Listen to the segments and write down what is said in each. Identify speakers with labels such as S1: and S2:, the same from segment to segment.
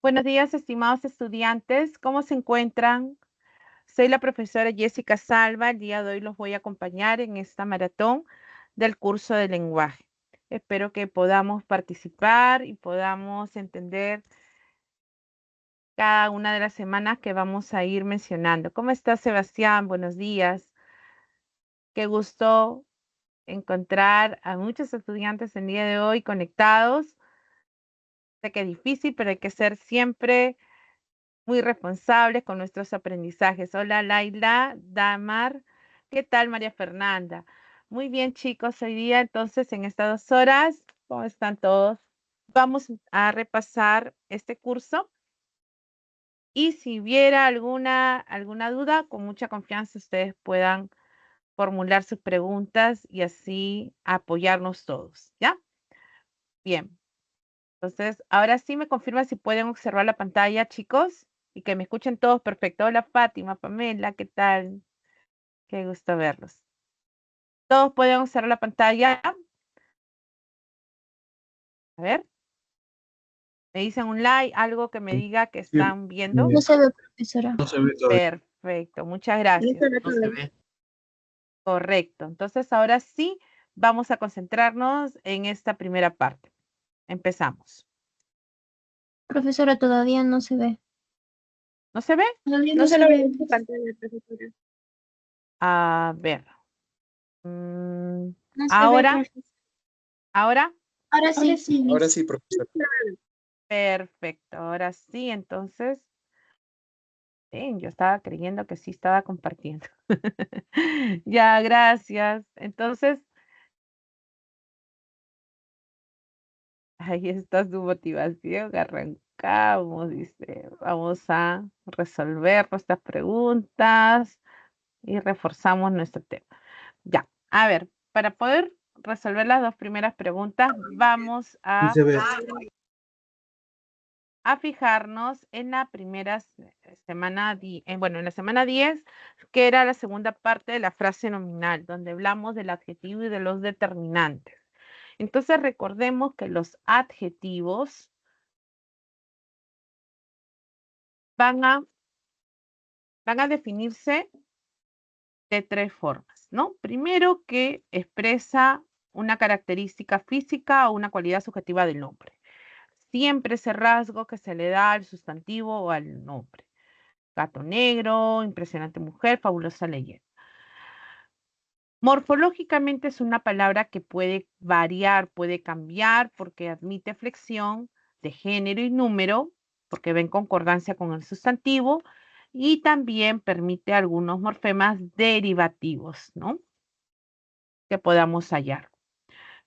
S1: Buenos días, estimados estudiantes. ¿Cómo se encuentran? Soy la profesora Jessica Salva. El día de hoy los voy a acompañar en esta maratón del curso de lenguaje. Espero que podamos participar y podamos entender cada una de las semanas que vamos a ir mencionando. ¿Cómo está, Sebastián? Buenos días. Qué gusto encontrar a muchos estudiantes el día de hoy conectados. Sé que es difícil, pero hay que ser siempre muy responsables con nuestros aprendizajes. Hola, Laila, Damar. ¿Qué tal, María Fernanda? Muy bien, chicos. Hoy día, entonces, en estas 2 horas, ¿cómo están todos? Vamos a repasar este curso. Y si hubiera alguna duda, con mucha confianza ustedes puedan formular sus preguntas y así apoyarnos todos, ¿ya? Bien. Entonces, ahora sí me confirma si pueden observar la pantalla, chicos, y que me escuchen todos perfecto. Hola, Fátima, Pamela, ¿qué tal? Qué gusto verlos. Todos pueden observar la pantalla. A ver, me dicen un like, algo que me diga que están viendo.
S2: No se ve, profesora.
S3: No se ve todavía.
S1: Perfecto, muchas gracias.
S3: No se ve.
S1: Correcto. Entonces, ahora sí vamos a concentrarnos en esta primera parte. Empezamos.
S2: Profesora, todavía no se ve.
S1: ¿No se ve?
S2: Todavía no se ve en pantalla, profesora.
S1: A ver.
S2: No se ve,
S1: Ahora,
S2: profesora.
S1: ahora.
S2: Ahora sí.
S3: Ahora sí, profesor.
S1: Perfecto, ahora sí, entonces, yo estaba creyendo que sí estaba compartiendo. Ya, gracias. Entonces, ahí está su motivación. Arrancamos, dice, vamos a resolver nuestras preguntas y reforzamos nuestro tema. Ya, a ver, para poder resolver las 2 primeras preguntas, vamos
S3: Sí se ve.
S1: a fijarnos en la primera semana, bueno, en la semana 10, que era la segunda parte de la frase nominal, donde hablamos del adjetivo y de los determinantes. Entonces recordemos que los adjetivos van a definirse de 3 formas, ¿no? Primero, que expresa una característica física o una cualidad subjetiva del nombre. Siempre ese rasgo que se le da al sustantivo o al nombre. Gato negro, impresionante mujer, fabulosa leyenda. Morfológicamente es una palabra que puede variar, puede cambiar, porque admite flexión de género y número, porque va en concordancia con el sustantivo, y también permite algunos morfemas derivativos, ¿no? Que podamos hallar.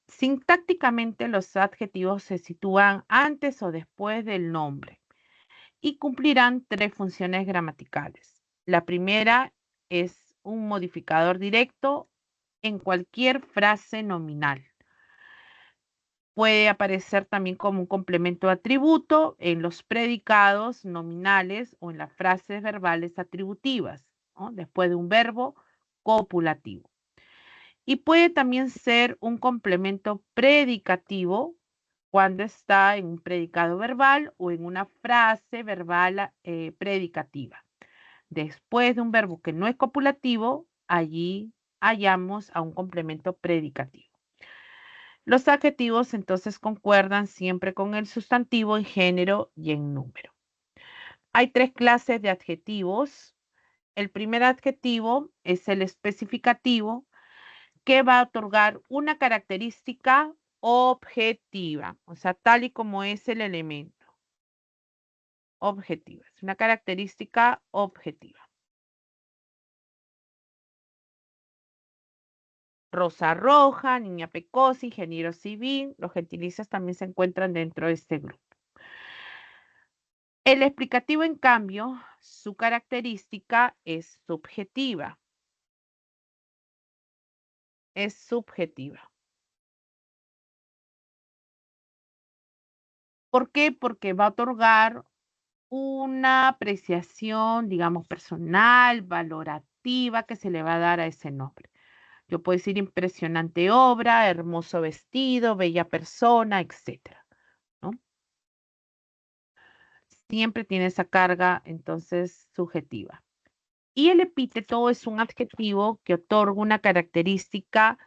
S1: Sintácticamente los adjetivos se sitúan antes o después del nombre y cumplirán 3 funciones gramaticales. La primera es un modificador directo en cualquier frase nominal. Puede aparecer también como un complemento de atributo en los predicados nominales o en las frases verbales atributivas, ¿no? Después de un verbo copulativo. Y puede también ser un complemento predicativo cuando está en un predicado verbal o en una frase verbal predicativa. Después de un verbo que no es copulativo, allí hallamos a un complemento predicativo. Los adjetivos entonces concuerdan siempre con el sustantivo en género y en número. Hay 3 clases de adjetivos. El primer adjetivo es el especificativo, que va a otorgar una característica objetiva, o sea, tal y como es el elemento. Objetiva, es una característica objetiva. Rosa roja, niña pecosa, ingeniero civil, los gentilicios también se encuentran dentro de este grupo. El explicativo, en cambio, su característica es subjetiva. Es subjetiva. ¿Por qué? Porque va a otorgar una apreciación, digamos, personal, valorativa que se le va a dar a ese nombre. Yo puedo decir impresionante obra, hermoso vestido, bella persona, etc., ¿no? siempre tiene esa carga, entonces, subjetiva. Y el epíteto es un adjetivo que otorga una característica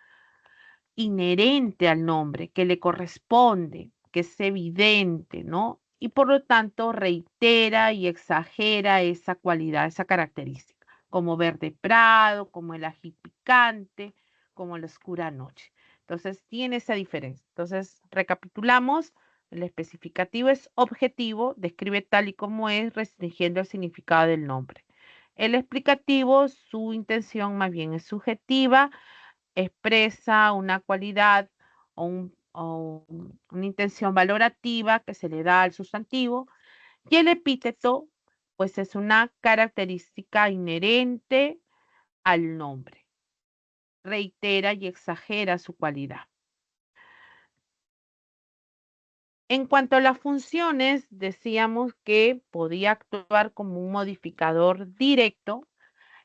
S1: inherente al nombre, que le corresponde, que es evidente, ¿no? Y por lo tanto reitera y exagera esa cualidad, esa característica, como verde prado, como el ají picante, como la oscura noche. Entonces tiene esa diferencia. Entonces recapitulamos, el especificativo es objetivo, describe tal y como es, restringiendo el significado del nombre. El explicativo, su intención más bien es subjetiva, expresa una cualidad o una intención valorativa que se le da al sustantivo, y el epíteto pues es una característica inherente al nombre, reitera y exagera su cualidad. En cuanto a las funciones, decíamos que podía actuar como un modificador directo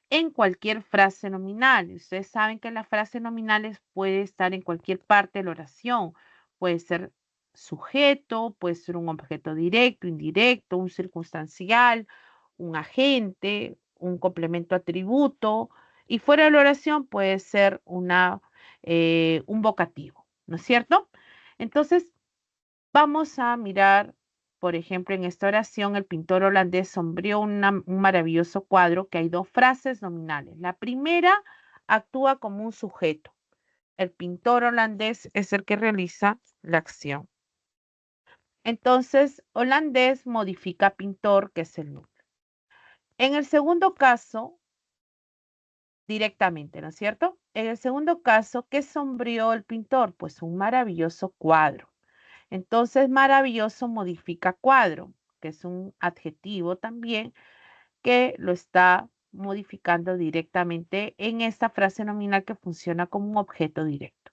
S1: en cualquier frase nominal. Ustedes saben que las frases nominales puede estar en cualquier parte de la oración. Puede ser sujeto, puede ser un objeto directo, indirecto, un circunstancial, un agente, un complemento atributo. Y fuera de la oración puede ser un vocativo, ¿no es cierto? Entonces, vamos a mirar, por ejemplo, en esta oración, el pintor holandés sombreó un maravilloso cuadro que hay dos frases nominales. La primera actúa como un sujeto. El pintor holandés es el que realiza la acción. Entonces, holandés modifica pintor, que es el nombre. En el segundo caso, directamente, ¿no es cierto? En el segundo caso, ¿qué sombreó el pintor? Pues un maravilloso cuadro. Entonces, maravilloso modifica cuadro, que es un adjetivo también que lo está modificando directamente en esta frase nominal que funciona como un objeto directo.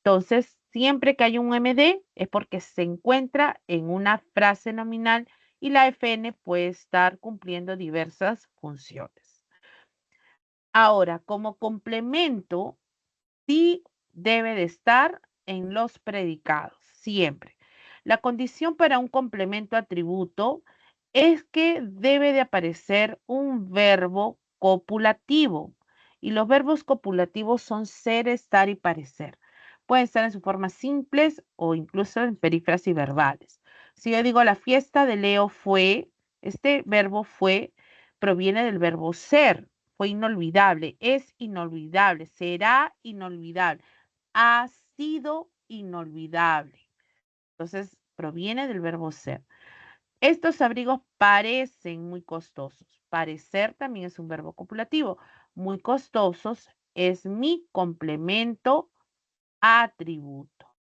S1: Entonces, siempre que hay un MD es porque se encuentra en una frase nominal y la FN puede estar cumpliendo diversas funciones. Ahora, como complemento, sí debe de estar en los predicados, siempre. La condición para un complemento atributo es que debe de aparecer un verbo copulativo. Y los verbos copulativos son ser, estar y parecer. Pueden estar en sus formas simples o incluso en perífrasis verbales. Si yo digo la fiesta de Leo fue, este verbo fue proviene del verbo ser. Fue inolvidable, es inolvidable, será inolvidable, ha sido inolvidable. Entonces, proviene del verbo ser. Estos abrigos parecen muy costosos. Parecer también es un verbo copulativo. Muy costosos es mi complemento atributo.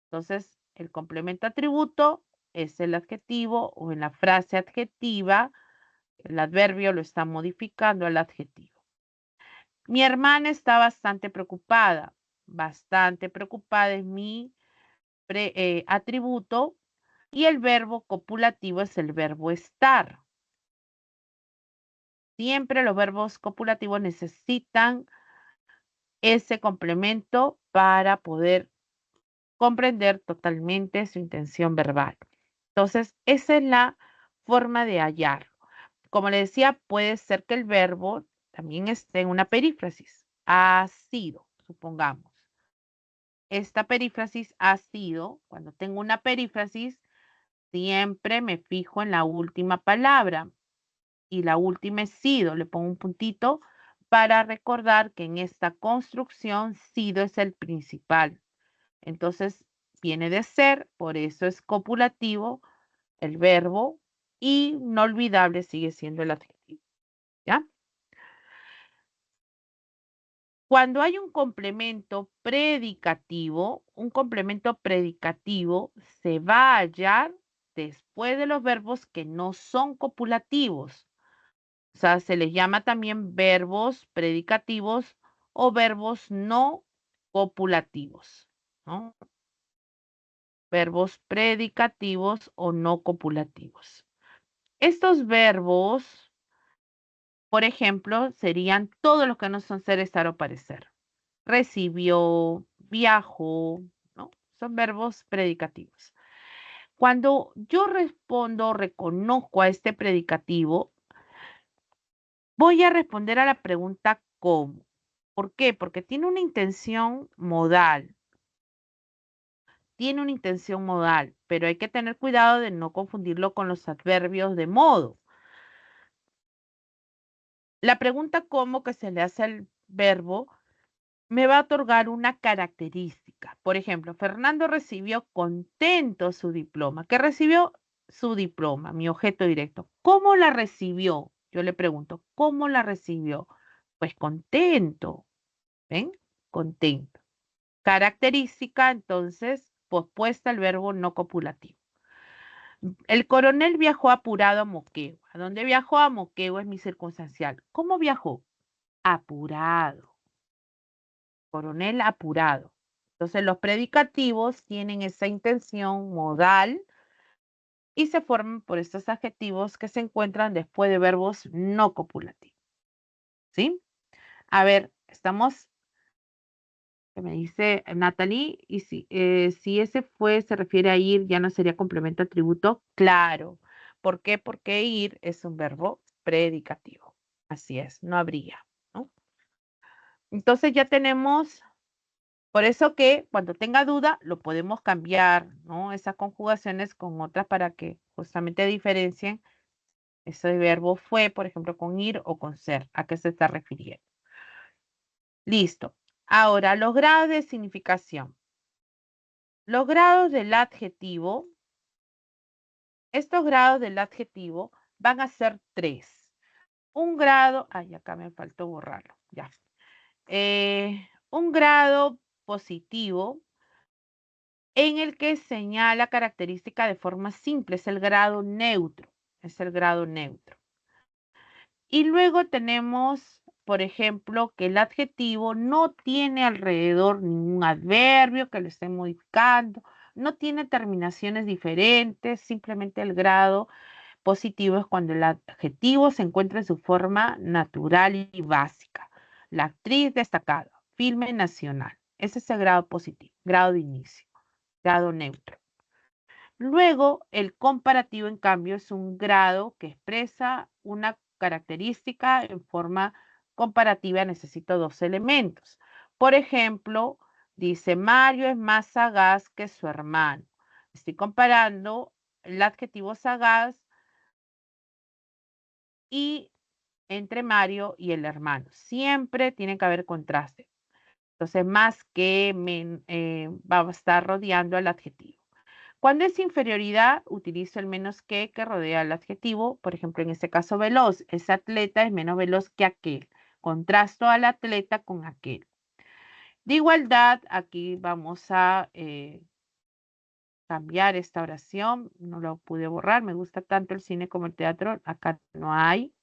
S1: Entonces, el complemento atributo es el adjetivo o en la frase adjetiva, el adverbio lo está modificando al adjetivo. Mi hermana está bastante preocupada. Bastante preocupada es mi atributo y el verbo copulativo es el verbo estar. Siempre los verbos copulativos necesitan ese complemento para poder comprender totalmente su intención verbal. Entonces, esa es la forma de hallar. Como le decía, puede ser que el verbo también esté en una perífrasis. Ha sido, supongamos. Esta perífrasis ha sido, cuando tengo una perífrasis, siempre me fijo en la última palabra y la última es sido. Le pongo un puntito para recordar que en esta construcción sido es el principal. Entonces, viene de ser, por eso es copulativo el verbo y no olvidable sigue siendo el adjetivo. ¿Ya? Cuando hay un complemento predicativo se va a hallar después de los verbos que no son copulativos. O sea, se les llama también verbos predicativos o verbos no copulativos, ¿no? Verbos predicativos o no copulativos. Estos verbos, por ejemplo, serían todos los que no son ser, estar o parecer. Recibió, viajó, ¿no? Son verbos predicativos. Cuando yo respondo, reconozco a este predicativo, voy a responder a la pregunta ¿cómo? ¿Por qué? Porque tiene una intención modal. Tiene una intención modal, pero hay que tener cuidado de no confundirlo con los adverbios de modo. La pregunta cómo que se le hace al verbo me va a otorgar una característica. Por ejemplo, Fernando recibió contento su diploma. ¿Qué recibió? Su diploma, mi objeto directo. ¿Cómo la recibió? Yo le pregunto, ¿cómo la recibió? Pues contento, ¿ven? Contento. Característica, entonces, pospuesta al verbo no copulativo. El coronel viajó apurado a Moquegua. ¿A dónde viajó? A Moquegua es mi circunstancial. ¿Cómo viajó? Apurado. Coronel apurado. Entonces los predicativos tienen esa intención modal y se forman por estos adjetivos que se encuentran después de verbos no copulativos. ¿Sí? A ver, estamos, que me dice Natalie, y si ese fue, se refiere a ir, ya no sería complemento atributo. Claro. ¿Por qué? Porque ir es un verbo predicativo. Así es, no habría, ¿no? Entonces ya tenemos. Por eso que cuando tenga duda lo podemos cambiar, ¿no? Esas conjugaciones con otras para que justamente diferencien ese verbo fue, por ejemplo, con ir o con ser. ¿A qué se está refiriendo? Listo. Ahora, los grados de significación. Los grados del adjetivo, estos grados del adjetivo van a ser tres. Un grado, ay, acá me faltó borrarlo, ya. Un grado positivo en el que señala característica de forma simple, es el grado neutro, es el grado neutro. Y luego tenemos, por ejemplo, que el adjetivo no tiene alrededor ningún adverbio que lo esté modificando, no tiene terminaciones diferentes, simplemente el grado positivo es cuando el adjetivo se encuentra en su forma natural y básica. La actriz destacada, filme nacional. Ese es el grado positivo, grado de inicio, grado neutro. Luego, el comparativo, en cambio, es un grado que expresa una característica en forma comparativa. Necesito dos elementos. Por ejemplo, dice, Mario es más sagaz que su hermano. Estoy comparando el adjetivo sagaz y entre Mario y el hermano. Siempre tiene que haber contraste. Entonces, más que va a estar rodeando al adjetivo. Cuando es inferioridad, utilizo el menos que rodea el adjetivo. Por ejemplo, en este caso, veloz. Ese atleta es menos veloz que aquel. Contrasto al atleta con aquel. De igualdad, aquí vamos a cambiar esta oración. No lo pude borrar. Me gusta tanto el cine como el teatro. Acá no hay.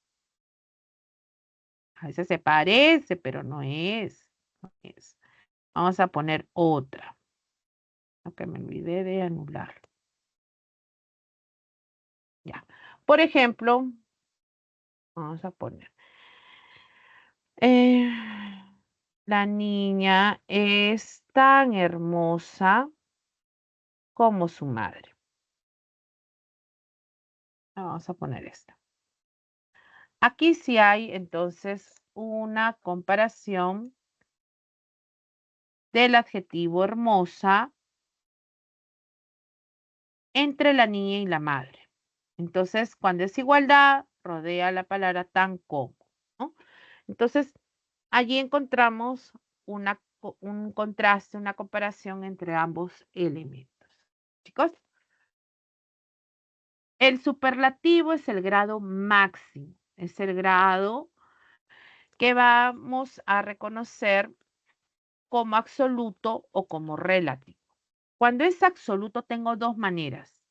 S1: A veces se parece, pero no es. No es. Vamos a poner otra. Aunque me olvidé de anular. Ya. Por ejemplo, vamos a poner. Eh, la niña es tan hermosa como su madre. Vamos a poner esta. Aquí sí hay entonces una comparación del adjetivo hermosa entre la niña y la madre. Entonces, cuando es igualdad, rodea la palabra tan como, ¿no? Entonces, allí encontramos un contraste, una comparación entre ambos elementos. Chicos, el superlativo es el grado máximo, es el grado que vamos a reconocer como absoluto o como relativo. Cuando es absoluto tengo dos maneras.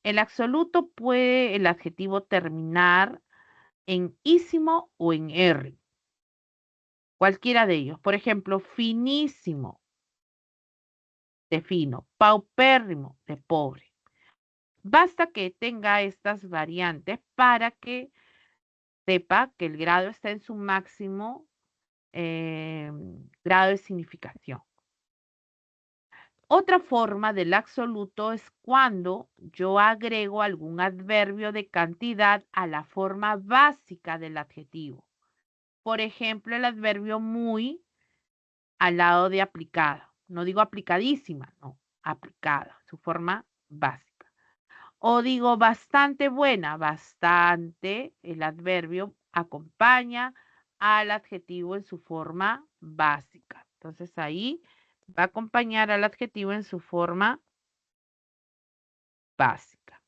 S1: El absoluto puede el adjetivo terminar en ísimo o en R. Cualquiera de ellos. Por ejemplo, finísimo, de fino, paupérrimo, de pobre. Basta que tenga estas variantes para que sepa que el grado está en su máximo grado de significación. Otra forma del absoluto es cuando yo agrego algún adverbio de cantidad a la forma básica del adjetivo. Por ejemplo, el adverbio muy al lado de aplicada. No digo aplicadísima, no, aplicada, su forma básica. O digo bastante buena, bastante, el adverbio acompaña al adjetivo en su forma básica. Entonces ahí va a acompañar al adjetivo en su forma básica.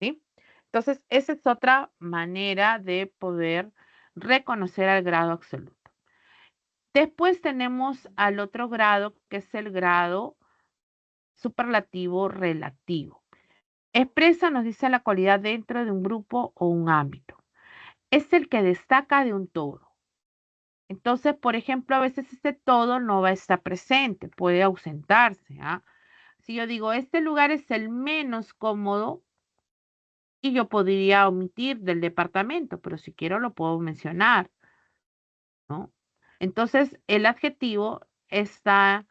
S1: ¿Sí? Entonces, esa es otra manera de poder reconocer al grado absoluto. Después tenemos al otro grado, que es el grado superlativo relativo. Expresa, nos dice, la cualidad dentro de un grupo o un ámbito. Es el que destaca de un todo. Entonces, por ejemplo, a veces este todo no va a estar presente, puede ausentarse. ¿Ah? Si yo digo, este lugar es el menos cómodo, y yo podría omitir del departamento, pero si quiero lo puedo mencionar, ¿no? Entonces, el adjetivo está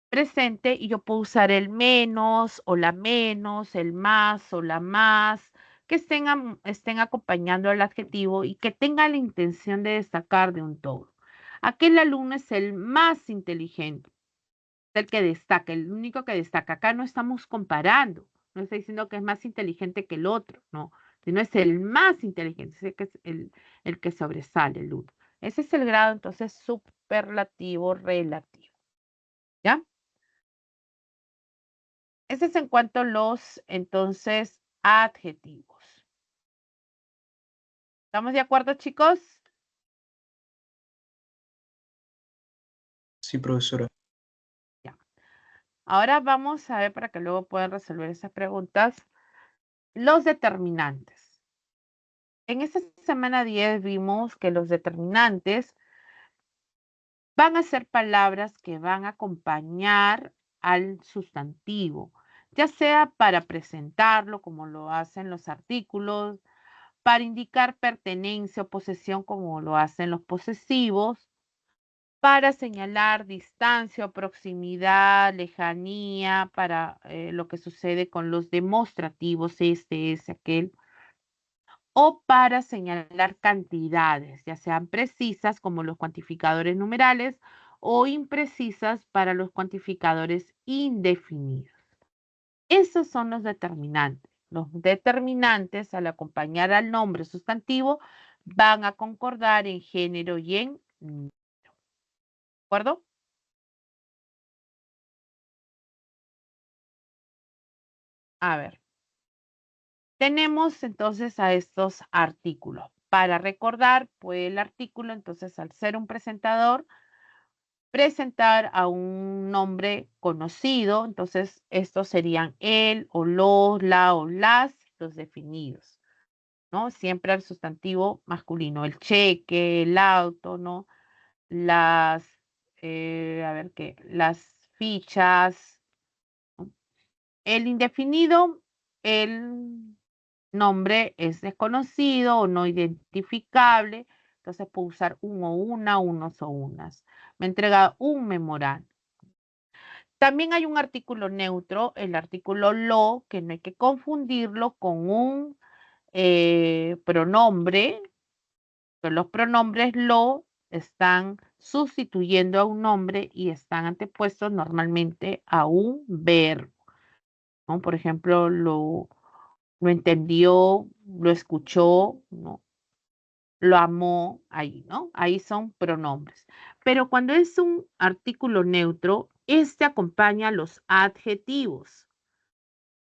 S1: presente y yo puedo usar el menos o la menos, el más o la más, que estén acompañando al adjetivo y que tenga la intención de destacar de un todo. Aquel alumno es el más inteligente, el que destaca, el único que destaca. Acá no estamos comparando, no estoy diciendo que es más inteligente que el otro, no, sino es el más inteligente, es el que, el que sobresale, el uno. Ese es el grado entonces superlativo relativo, ¿ya? Ese es en cuanto a los, entonces, adjetivos. ¿Estamos de acuerdo, chicos?
S3: Sí, profesora.
S1: Ya. Ahora vamos a ver para que luego puedan resolver esas preguntas. Los determinantes. En esta semana 10 vimos que los determinantes van a ser palabras que van a acompañar al sustantivo, ya sea para presentarlo, como lo hacen los artículos, para indicar pertenencia o posesión, como lo hacen los posesivos, para señalar distancia o proximidad, lejanía, para lo que sucede con los demostrativos, este, ese, aquel, o para señalar cantidades, ya sean precisas como los cuantificadores numerales o imprecisas para los cuantificadores indefinidos. Esos son los determinantes. Los determinantes, al acompañar al nombre sustantivo, van a concordar en género y en número. ¿De acuerdo? A ver, tenemos entonces a estos artículos. Para recordar, pues el artículo, entonces, al ser un presentador, presentar a un nombre conocido, entonces estos serían el o los, la o las, los definidos, ¿no? Siempre al sustantivo masculino, el cheque, el auto, ¿no? Las, a ver qué, las fichas, ¿no? El indefinido, el nombre es desconocido o no identificable, entonces puedo usar un o una, unos o unas. Me entrega un memorando. También hay un artículo neutro, el artículo lo, que no hay que confundirlo con un pronombre, pero los pronombres lo están sustituyendo a un nombre y están antepuestos normalmente a un verbo, ¿no? Por ejemplo, lo entendió, lo escuchó, ¿no? Lo amó, ahí, ¿no? Ahí son pronombres. Pero cuando es un artículo neutro, este acompaña los adjetivos.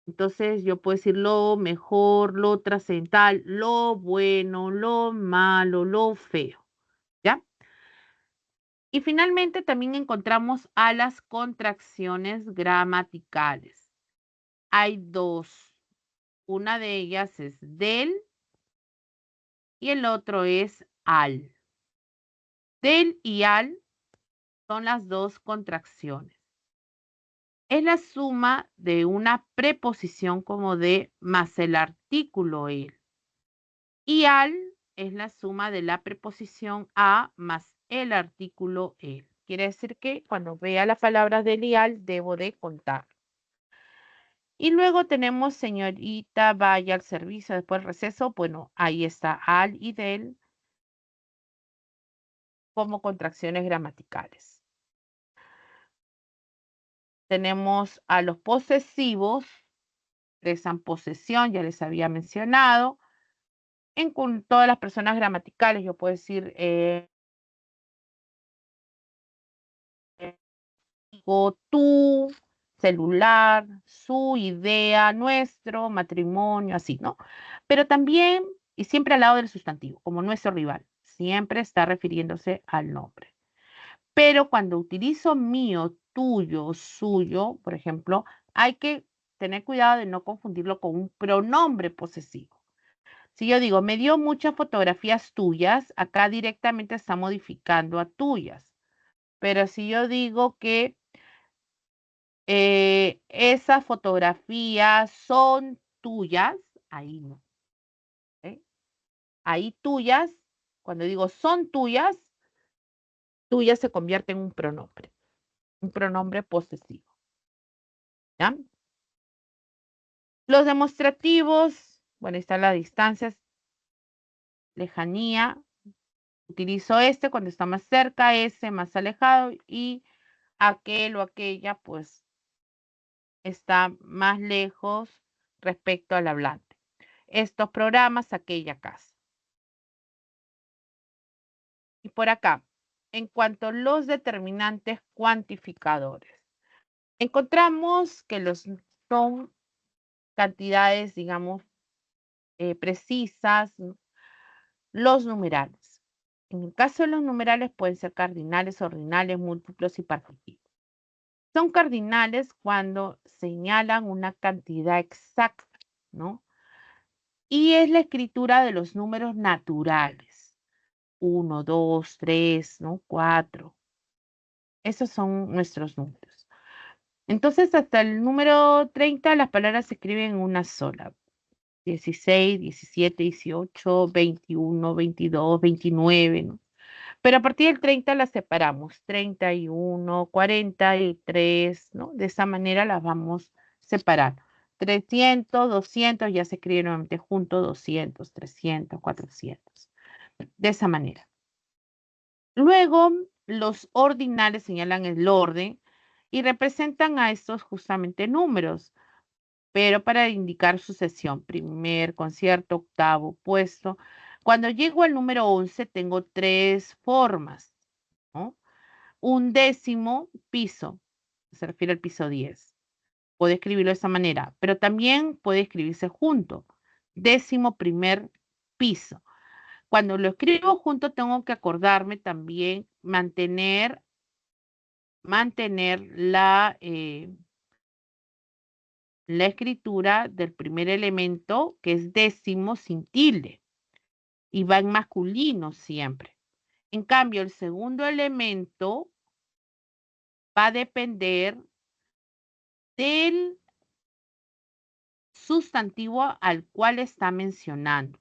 S1: Entonces yo puedo decir lo mejor, lo trascendental, lo bueno, lo malo, lo feo, ¿ya? Y finalmente también encontramos a las contracciones gramaticales. Hay dos. Una de ellas es del y el otro es al. Del y al son las dos contracciones. Es la suma de una preposición como de más el artículo el. Y al es la suma de la preposición a más el artículo el. Quiere decir que cuando vea las palabras del y al, debo de contar. Y luego tenemos señorita, vaya al servicio, después receso. Bueno, ahí está al y del como contracciones gramaticales. Tenemos a los posesivos, expresan posesión, ya les había mencionado. Con todas las personas gramaticales, yo puedo decir tú, celular, su, idea, nuestro, matrimonio, así, ¿no? Pero también, y siempre al lado del sustantivo, como nuestro rival, siempre está refiriéndose al nombre. Pero cuando utilizo mío, tuyo, suyo, por ejemplo, hay que tener cuidado de no confundirlo con un pronombre posesivo. Si yo digo, me dio muchas fotografías tuyas, acá directamente está modificando a tuyas. Pero si yo digo que esas fotografías son tuyas, ahí no. ¿Eh? Ahí tuyas, cuando digo son tuyas, tuyas se convierte en un pronombre posesivo. ¿Ya? Los demostrativos, bueno, ahí están las distancias, lejanía, utilizo este cuando está más cerca, ese más alejado y aquel o aquella pues está más lejos respecto al hablante. Estos programas, aquella casa. Y por acá, en cuanto a los determinantes cuantificadores, encontramos que son cantidades, digamos, precisas, los numerales. En el caso de los numerales pueden ser cardinales, ordinales, múltiplos y partitivos. Son cardinales cuando señalan una cantidad exacta, ¿no? Y es la escritura de los números naturales. 1, 2, 3, ¿no? 4. Esos son nuestros números. Entonces, hasta el número 30, las palabras se escriben en una sola. 16, 17, 18, 21, 22, 29, ¿no? Pero a partir del 30 las separamos. 31, 43, ¿no? De esa manera las vamos separando. 300, 200, ya se escribe nuevamente junto, 200, 300, 400. De esa manera. Luego, los ordinales señalan el orden y representan a estos justamente números, pero para indicar sucesión, primer, concierto, octavo, puesto. Cuando llego al número 11, tengo tres formas, ¿no? Un décimo piso, se refiere al piso 10. Puede escribirlo de esa manera, pero también puede escribirse junto. Décimo primer piso. Cuando lo escribo junto, tengo que acordarme también mantener la escritura del primer elemento, que es décimo sin tilde, y va en masculino siempre. En cambio, el segundo elemento va a depender del sustantivo al cual está mencionando.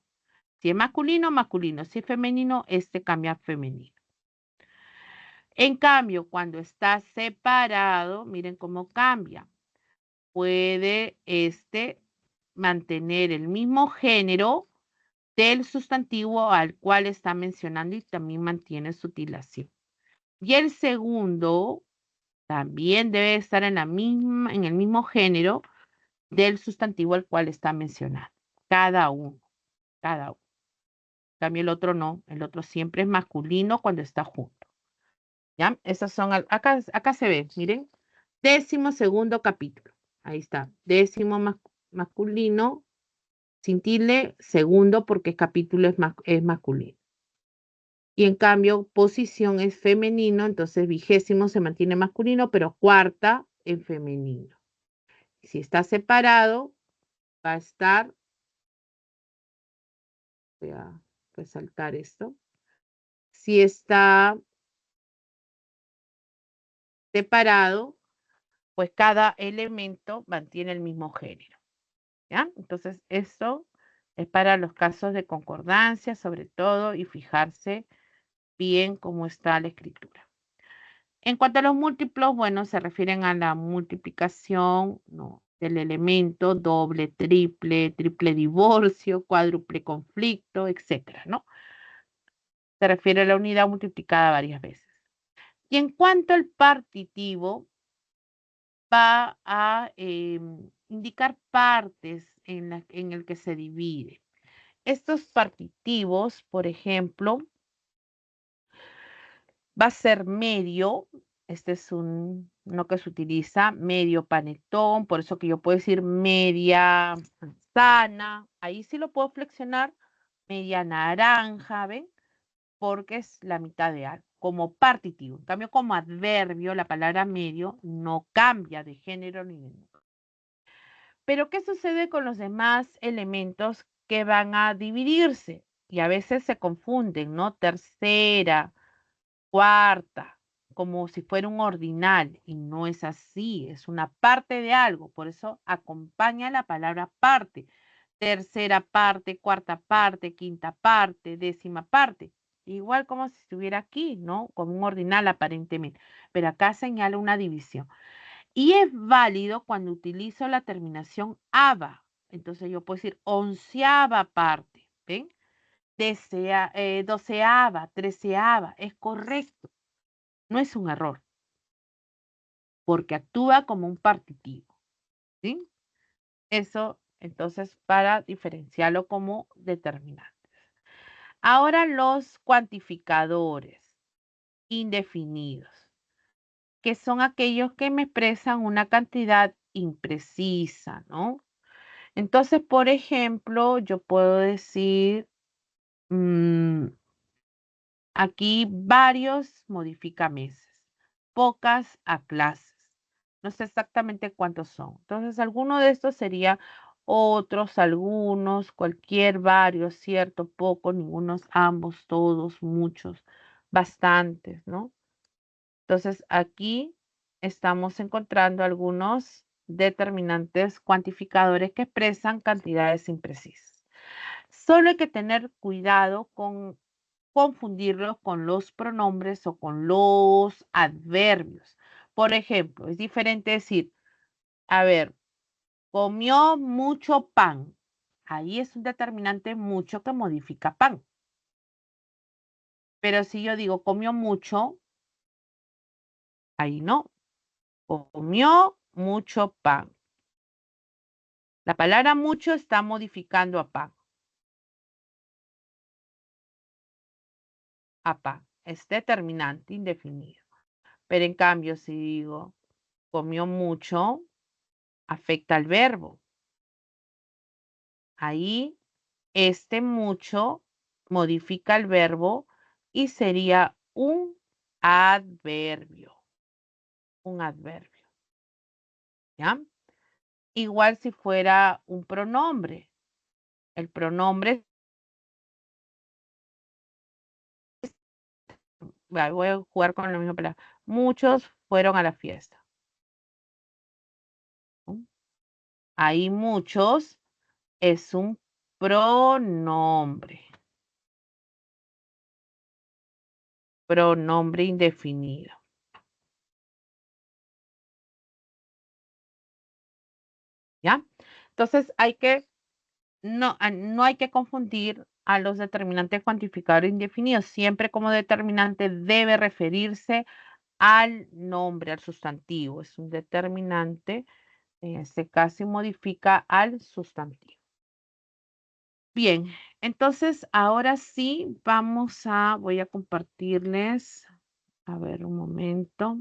S1: Si es masculino, masculino. Si es femenino, este cambia a femenino. En cambio, cuando está separado, miren cómo cambia. Puede mantener el mismo género del sustantivo al cual está mencionando y también mantiene su tilación. Y el segundo también debe estar en el mismo género del sustantivo al cual está mencionando. Cada uno, cada uno. En cambio, el otro no. El otro siempre es masculino cuando está junto. ¿Ya? Esas son, acá se ve, miren. 12º capítulo. Ahí está. Décimo masculino, sin tilde, segundo porque capítulo es masculino. Y en cambio, posición es femenino, entonces 20º se mantiene masculino, pero cuarta en femenino. Si está separado, va a estar, voy a resaltar esto. Si está separado, pues cada elemento mantiene el mismo género. ¿Ya? Entonces, esto Es para los casos de concordancia, sobre todo, y fijarse bien cómo está la escritura. En cuanto a los múltiplos, bueno, se refieren a la multiplicación, ¿no?, del elemento, doble, triple divorcio, cuádruple conflicto, etcétera, ¿no? Se refiere a la unidad multiplicada varias veces. Y en cuanto al partitivo, va a indicar partes en el que se divide. Estos partitivos, por ejemplo, va a ser medio, este es uno que se utiliza, medio panetón, por eso que yo puedo decir media manzana, ahí sí lo puedo flexionar, media naranja, ¿ven? Porque es la mitad de algo, como partitivo. En cambio, como adverbio, la palabra medio no cambia de género ni de número. Pero, ¿qué sucede con los demás elementos que van a dividirse? Y a veces se confunden, ¿no? Tercera, cuarta, como si fuera un ordinal, y no es así, es una parte de algo, por eso acompaña la palabra parte. Tercera parte, cuarta parte, quinta parte, décima parte. Igual como si estuviera aquí, ¿no? Como un ordinal aparentemente, pero acá señala una división. Y es válido cuando utilizo la terminación aba. Entonces yo puedo decir onceava parte, ¿ven? Doceava, treceava, es correcto. No es un error, porque actúa como un partitivo, ¿sí? Eso, entonces, para diferenciarlo como determinante. Ahora los cuantificadores indefinidos, que son aquellos que me expresan una cantidad imprecisa, ¿no? Entonces, por ejemplo, yo puedo decir, aquí varios modifica meses, pocas a clases. No sé exactamente cuántos son. Entonces, alguno de estos sería otros, algunos, cualquier, varios, cierto, poco, ningunos, ambos, todos, muchos, bastantes, ¿no? Entonces, aquí estamos encontrando algunos determinantes cuantificadores que expresan cantidades imprecisas. Solo hay que tener cuidado con confundirlos con los pronombres o con los adverbios. Por ejemplo, es diferente decir, a ver, comió mucho pan. Ahí es un determinante mucho que modifica pan. Pero si yo digo comió mucho, ahí no. Comió mucho pan. La palabra mucho está modificando a pan. A pan. Es determinante indefinido. Pero en cambio, si digo comió mucho, afecta al verbo. Ahí, este mucho modifica el verbo y sería un adverbio. Un adverbio. ¿Ya? Igual si fuera un pronombre. El pronombre, voy a jugar con la misma palabra. Muchos fueron a la fiesta. ¿No? Ahí muchos es un pronombre. Pronombre indefinido. ¿Ya? Entonces no hay que confundir a los determinantes cuantificadores indefinidos. Siempre como determinante debe referirse al nombre, al sustantivo. Es un determinante, en este caso modifica al sustantivo. Bien, entonces ahora sí voy a compartirles, a ver un momento,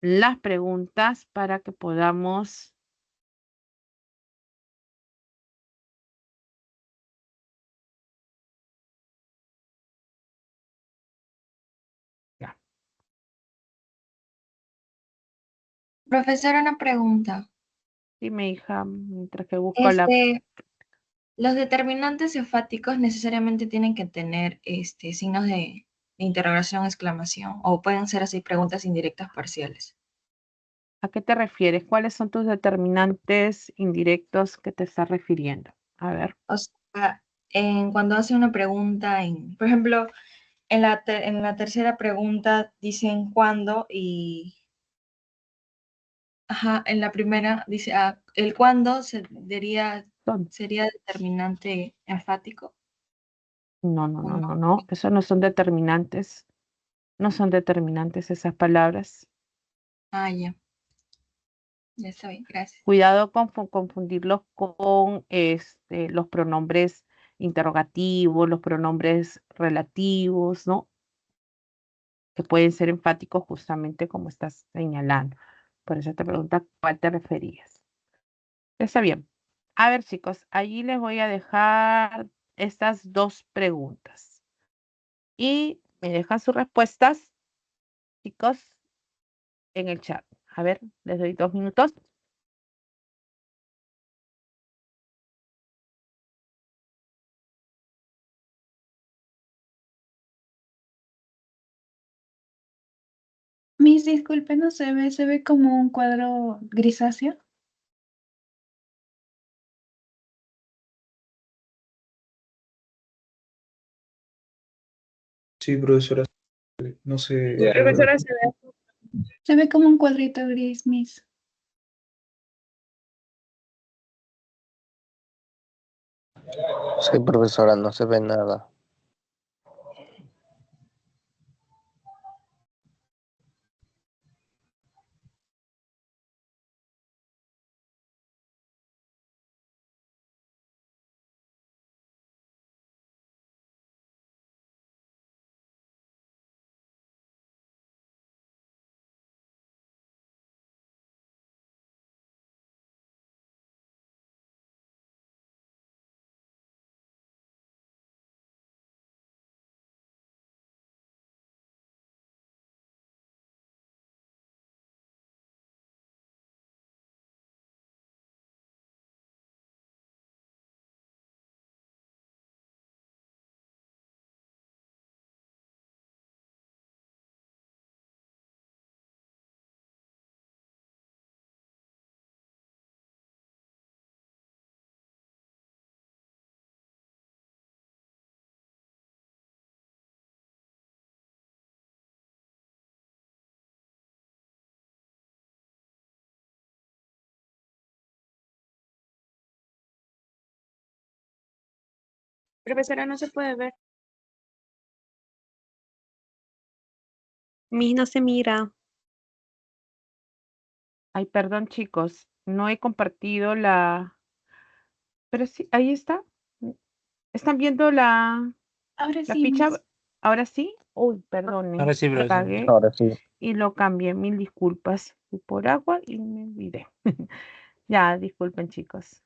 S1: las preguntas para que podamos. Ya,
S2: Profesora, una pregunta.
S1: dime, hija, mientras que busco la.
S2: Este, los determinantes enfáticos necesariamente tienen que tener signos de interrogación, exclamación, o pueden ser así preguntas indirectas parciales.
S1: ¿A qué te refieres? ¿Cuáles son tus determinantes indirectos que te estás refiriendo? A ver.
S2: O sea, cuando hace una pregunta, por ejemplo, en la tercera pregunta dicen cuándo y ajá, en la primera dice el cuándo
S1: ¿Dónde?
S2: sería determinante enfático
S1: No, no,
S2: o
S1: no,
S2: no.
S1: no, no. Eso no son determinantes. No son determinantes esas palabras.
S2: Ya. Ya está bien, gracias.
S1: Cuidado con confundirlos con los pronombres interrogativos, los pronombres relativos, ¿no? Que pueden ser enfáticos justamente como estás señalando. Por eso te pregunta a cuál te referías. Está bien. A ver, chicos, allí les voy a dejar estas dos preguntas. Y me dejan sus respuestas, chicos, en el chat. A ver, les doy 2 minutos.
S3: Miss, disculpe, no se ve como un cuadro grisáceo.
S4: Sí, profesora, no sé.
S3: Profesora, se ve como un cuadrito gris, Miss.
S5: Sí, profesora, no se ve nada.
S3: Profesora, no se puede ver. Miss, no se mira.
S1: Ay, perdón, chicos, no he compartido la... Pero sí, ahí está. ¿Están viendo
S3: Ahora
S1: la
S3: sí,
S1: ficha?
S3: Miss.
S1: ¿Ahora sí? Uy, perdone,
S6: Ahora sí,
S1: lo
S6: profesor.
S1: apagué
S5: Ahora sí.
S1: y lo cambié. Mil disculpas. Fui por agua y me olvidé. Ya, disculpen, chicos.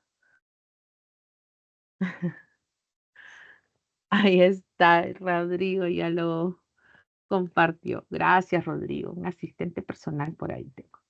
S1: Ahí está, Rodrigo ya lo compartió. Gracias, Rodrigo. Un asistente personal por ahí tengo.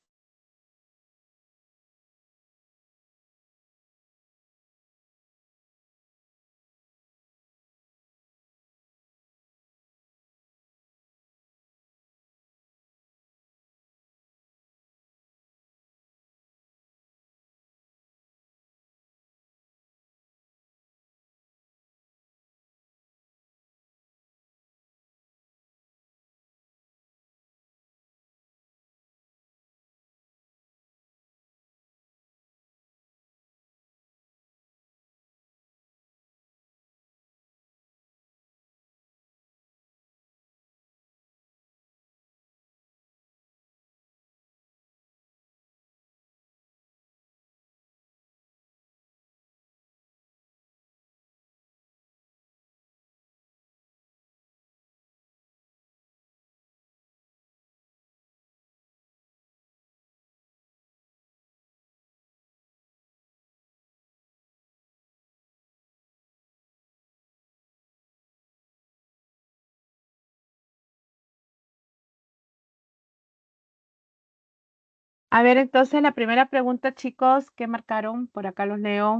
S1: A ver, entonces la primera pregunta, chicos, ¿qué marcaron? Por acá los leo.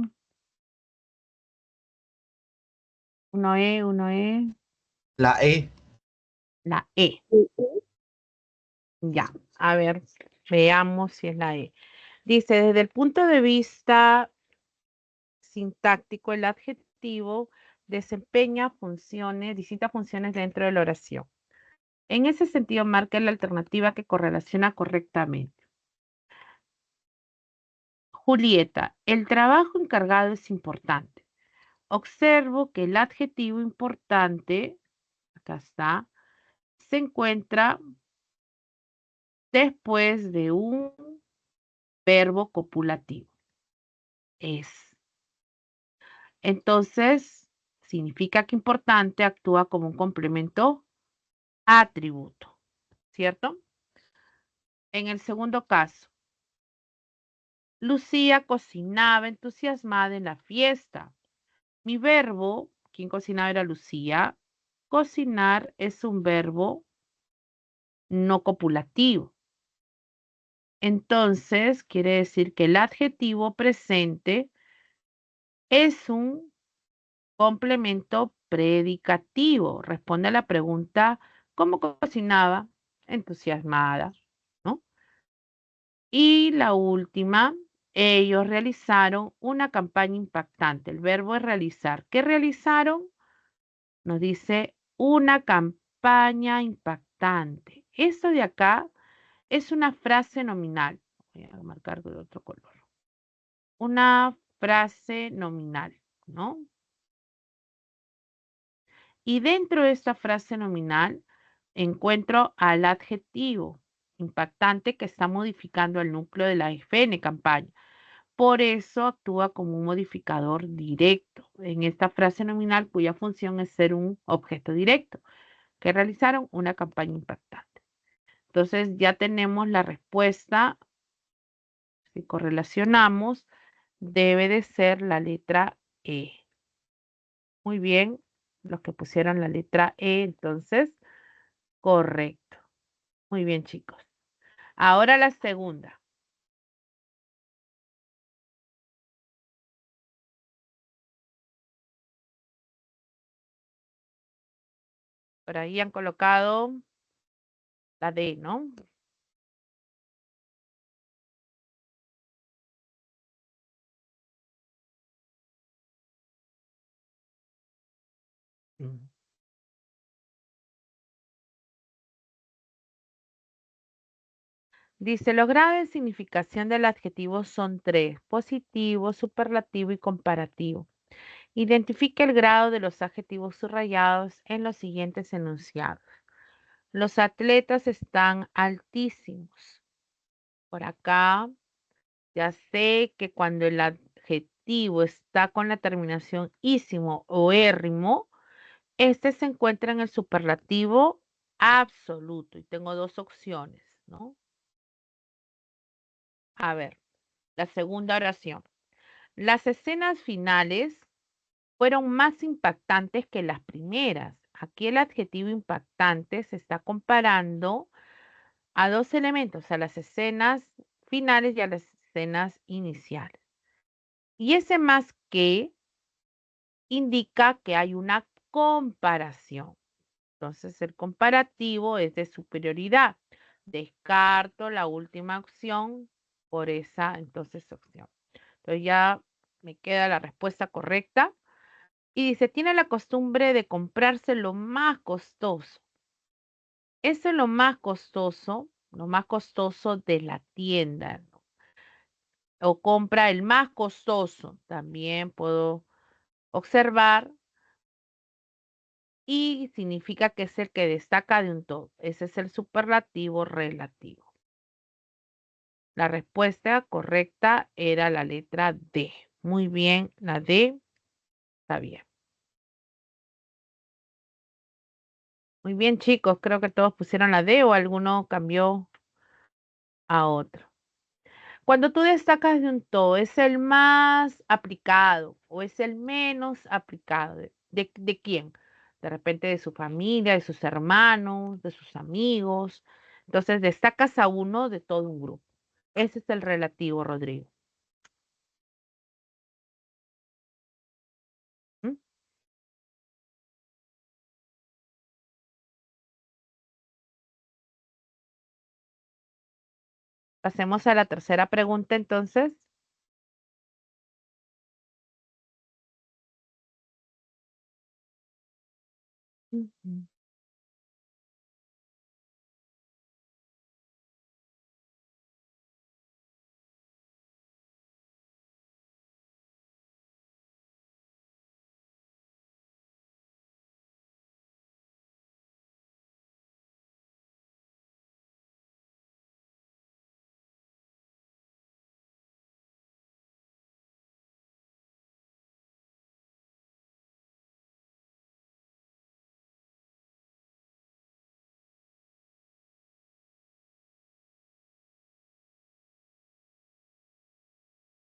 S1: Uno E,
S6: La E.
S1: la E. Ya, a ver. Veamos si es la E. Dice, desde el punto de vista sintáctico, el adjetivo desempeña funciones, distintas funciones dentro de la oración. En ese sentido, marca la alternativa que correlaciona correctamente. Julieta, el trabajo encargado es importante. Observo que el adjetivo importante, acá está, se encuentra después de un verbo copulativo. Es. Entonces, significa que importante actúa como un complemento atributo, ¿cierto? En el segundo caso, Lucía cocinaba entusiasmada en la fiesta. Mi verbo, quien cocinaba era Lucía. Cocinar es un verbo no copulativo. Entonces, quiere decir que el adjetivo presente es un complemento predicativo. Responde a la pregunta, ¿cómo cocinaba? Entusiasmada, ¿no? Y la última, ellos realizaron una campaña impactante. El verbo es realizar. ¿Qué realizaron? Nos dice una campaña impactante. Esto de acá es una frase nominal. Voy a marcar de otro color. Una frase nominal, ¿no? Y dentro de esta frase nominal encuentro al adjetivo impactante que está modificando el núcleo de la FN campaña. Por eso actúa como un modificador directo en esta frase nominal cuya función es ser un objeto directo, que realizaron una campaña impactante. Entonces ya tenemos la respuesta. Si correlacionamos, debe de ser la letra E. Muy bien, los que pusieron la letra E, entonces, correcto. Muy bien, chicos. Ahora la segunda. Por ahí han colocado la D, ¿no? Mm. Dice, los grados de significación del adjetivo son tres: positivo, superlativo y comparativo. Identifica el grado de los adjetivos subrayados en los siguientes enunciados. Los atletas están altísimos. Por acá ya sé que cuando el adjetivo está con la terminación ísimo o érrimo, este se encuentra en el superlativo absoluto. Y tengo dos opciones, ¿no? A ver, la segunda oración. Las escenas finales fueron más impactantes que las primeras. Aquí el adjetivo impactante se está comparando a dos elementos, a las escenas finales y a las escenas iniciales. Y ese más que indica que hay una comparación. Entonces el comparativo es de superioridad. Descarto la última opción por esa entonces opción. Entonces ya me queda la respuesta correcta. Y dice, tiene la costumbre de comprarse lo más costoso. Eso es lo más costoso de la tienda, ¿no? O compra el más costoso. También puedo observar y significa que es el que destaca de un todo. Ese es el superlativo relativo. La respuesta correcta era la letra D. Muy bien, la D está bien. Muy bien, chicos, creo que todos pusieron la D o alguno cambió a otro. Cuando tú destacas de un todo, ¿es el más aplicado o es el menos aplicado? ¿De quién? De repente de su familia, de sus hermanos, de sus amigos. Entonces destacas a uno de todo un grupo. Ese es el relativo, Rodrigo. ¿Mm? Pasemos a la tercera pregunta entonces. Ujú.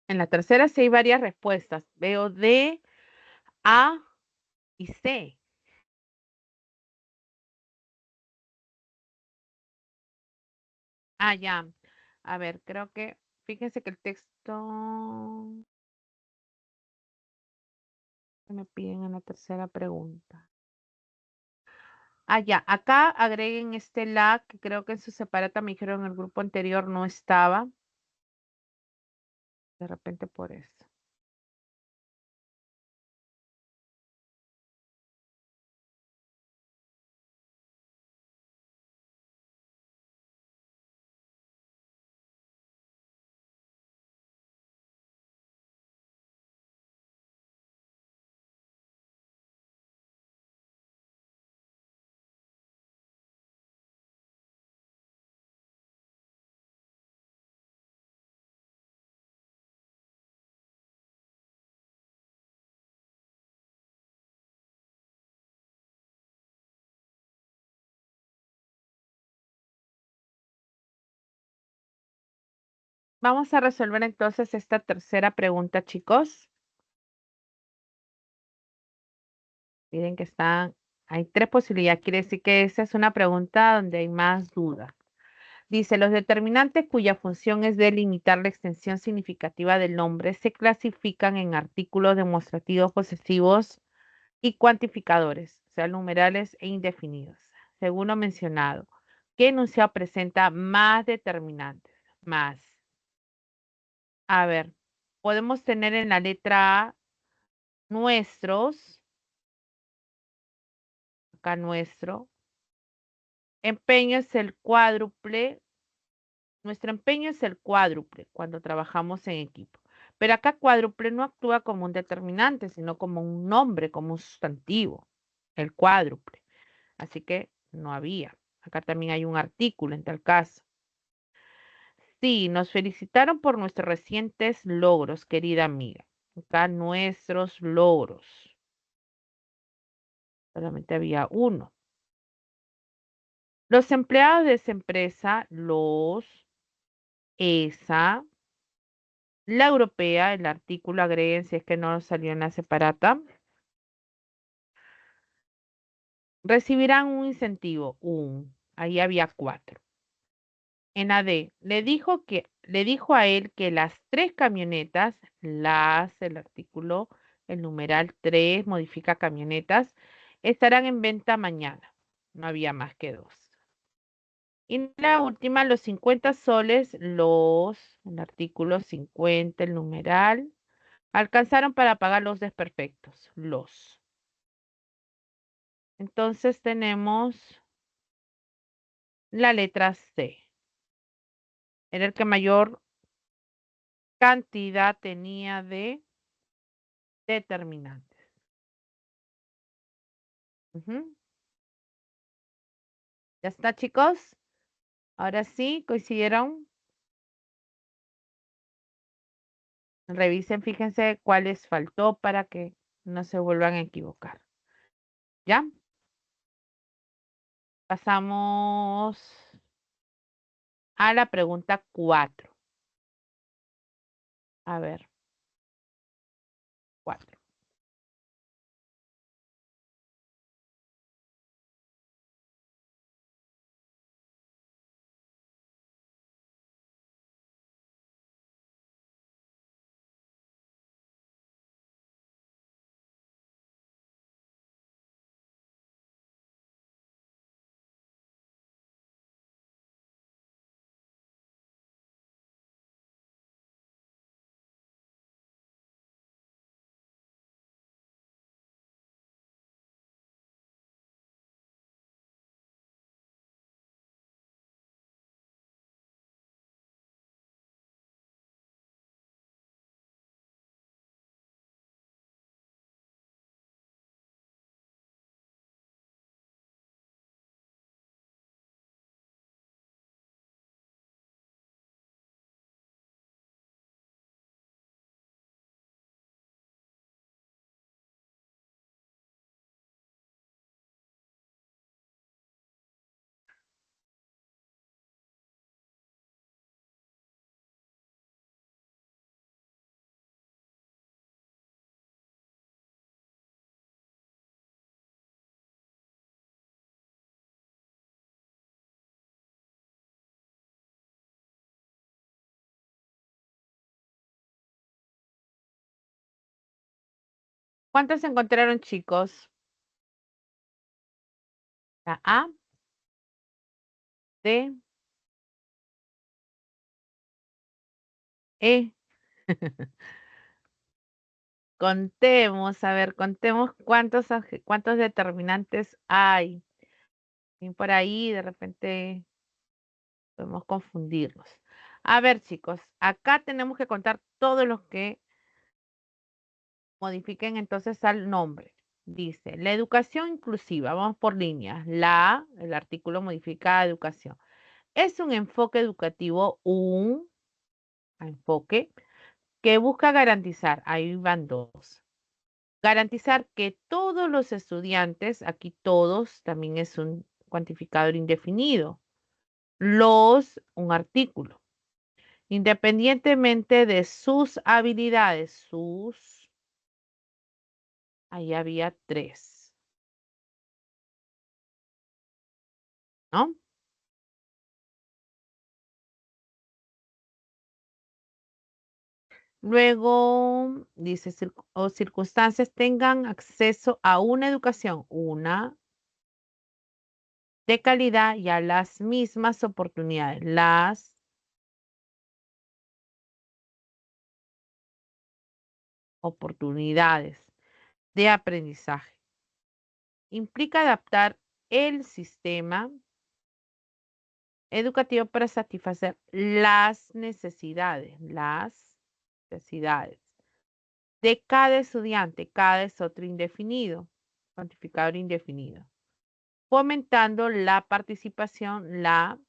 S1: En la tercera sí hay varias respuestas. Veo D, A y C. Ah, ya. A ver, creo que, fíjense que el texto que me piden en la tercera pregunta. Ah, ya. Acá agreguen este la, que creo que en su separata me dijeron en el grupo anterior no estaba. De repente por eso. Vamos a resolver entonces esta tercera pregunta, chicos. Miren que hay tres posibilidades. Quiere decir que esa es una pregunta donde hay más duda. Dice, los determinantes cuya función es delimitar la extensión significativa del nombre se clasifican en artículos demostrativos posesivos y cuantificadores, o sea, numerales e indefinidos. Según lo mencionado, ¿qué enunciado presenta más determinantes? Más. A ver, podemos tener en la letra A nuestros, acá nuestro, empeño es el cuádruple, nuestro empeño es el cuádruple cuando trabajamos en equipo. Pero acá cuádruple no actúa como un determinante, sino como un nombre, como un sustantivo, el cuádruple. Así que no había. Acá también hay un artículo en tal caso. Sí, nos felicitaron por nuestros recientes logros, querida amiga. Acá nuestros logros. Solamente había uno. Los empleados de esa empresa, esa, la europea, el artículo agreguen si es que no salió en la separata, recibirán un incentivo, ahí había cuatro. En AD, le dijo a él que las tres camionetas, el artículo, el numeral 3 modifica camionetas, estarán en venta mañana. No había más que dos. Y la última, los 50 soles, el artículo 50, el numeral, alcanzaron para pagar los desperfectos, los. Entonces tenemos la letra C. Era el que mayor cantidad tenía de determinantes. Ujú. ¿Ya está, chicos? Ahora sí, coincidieron. Revisen, fíjense cuáles faltó para que no se vuelvan a equivocar. ¿Ya? Pasamos a la pregunta 4. A ver, 4. ¿Cuántos encontraron, chicos? La A, D, E. Contemos, a ver, contemos cuántos determinantes hay. Y por ahí de repente podemos confundirnos. A ver, chicos, acá tenemos que contar todos los que modifiquen entonces al nombre. Dice, la educación inclusiva, vamos por líneas. El artículo modifica a educación. Es un enfoque educativo, un enfoque que busca garantizar, ahí van dos, garantizar que todos los estudiantes, aquí todos también es un cuantificador indefinido, un artículo, independientemente de sus habilidades, ahí había tres, ¿no? Luego dice, o circunstancias tengan acceso a una educación, una de calidad y a las mismas oportunidades, las oportunidades de aprendizaje. Implica adaptar el sistema educativo para satisfacer las necesidades de cada estudiante. Cada es otro indefinido, cuantificador indefinido, fomentando la participación, la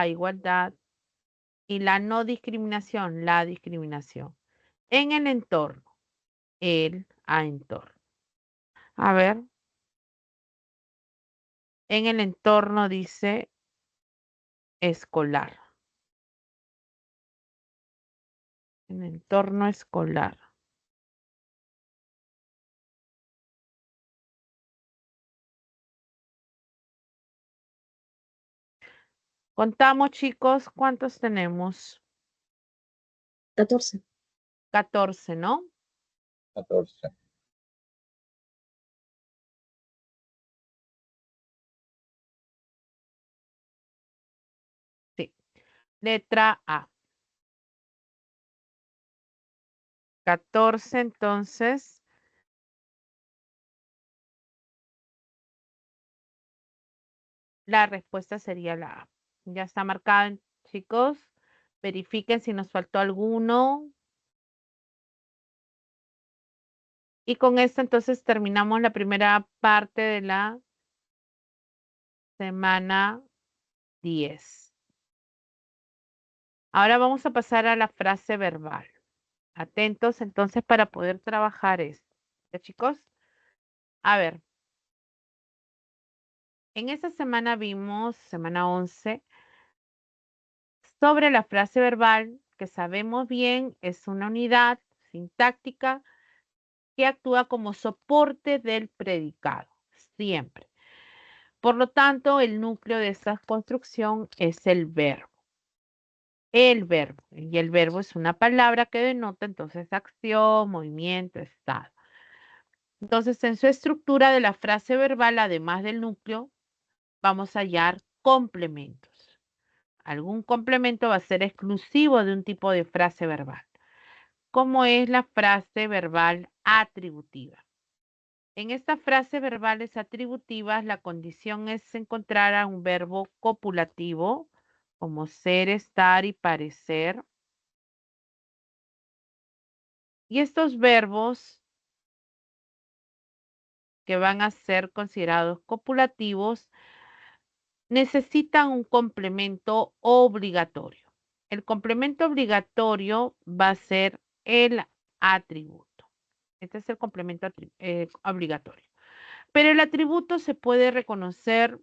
S1: igualdad y la no discriminación, la discriminación en el entorno, el a entorno. A ver, en el entorno dice escolar. En el entorno escolar. Contamos, chicos, ¿cuántos tenemos?
S3: 14.
S1: 14, ¿no?
S5: 14.
S1: Sí. Letra A. 14, entonces. La respuesta sería la A. Ya está marcada, chicos. Verifiquen si nos faltó alguno. Y con esto entonces terminamos la primera parte de la semana 10. Ahora vamos a pasar a la frase verbal. Atentos entonces para poder trabajar esto. ¿Ya, chicos? A ver. En esta semana vimos, semana 11, sobre la frase verbal, que sabemos bien es una unidad sintáctica que actúa como soporte del predicado, siempre. Por lo tanto, el núcleo de esta construcción es el verbo. El verbo. Y el verbo es una palabra que denota entonces acción, movimiento, estado. Entonces, en su estructura de la frase verbal, además del núcleo, vamos a hallar complementos. Algún complemento va a ser exclusivo de un tipo de frase verbal, como es la frase verbal atributiva. En estas frases verbales atributivas, la condición es encontrar a un verbo copulativo, como ser, estar y parecer. Y estos verbos que van a ser considerados copulativos necesitan un complemento obligatorio. El complemento obligatorio va a ser el atributo. Este es el complemento obligatorio. Pero el atributo se puede reconocer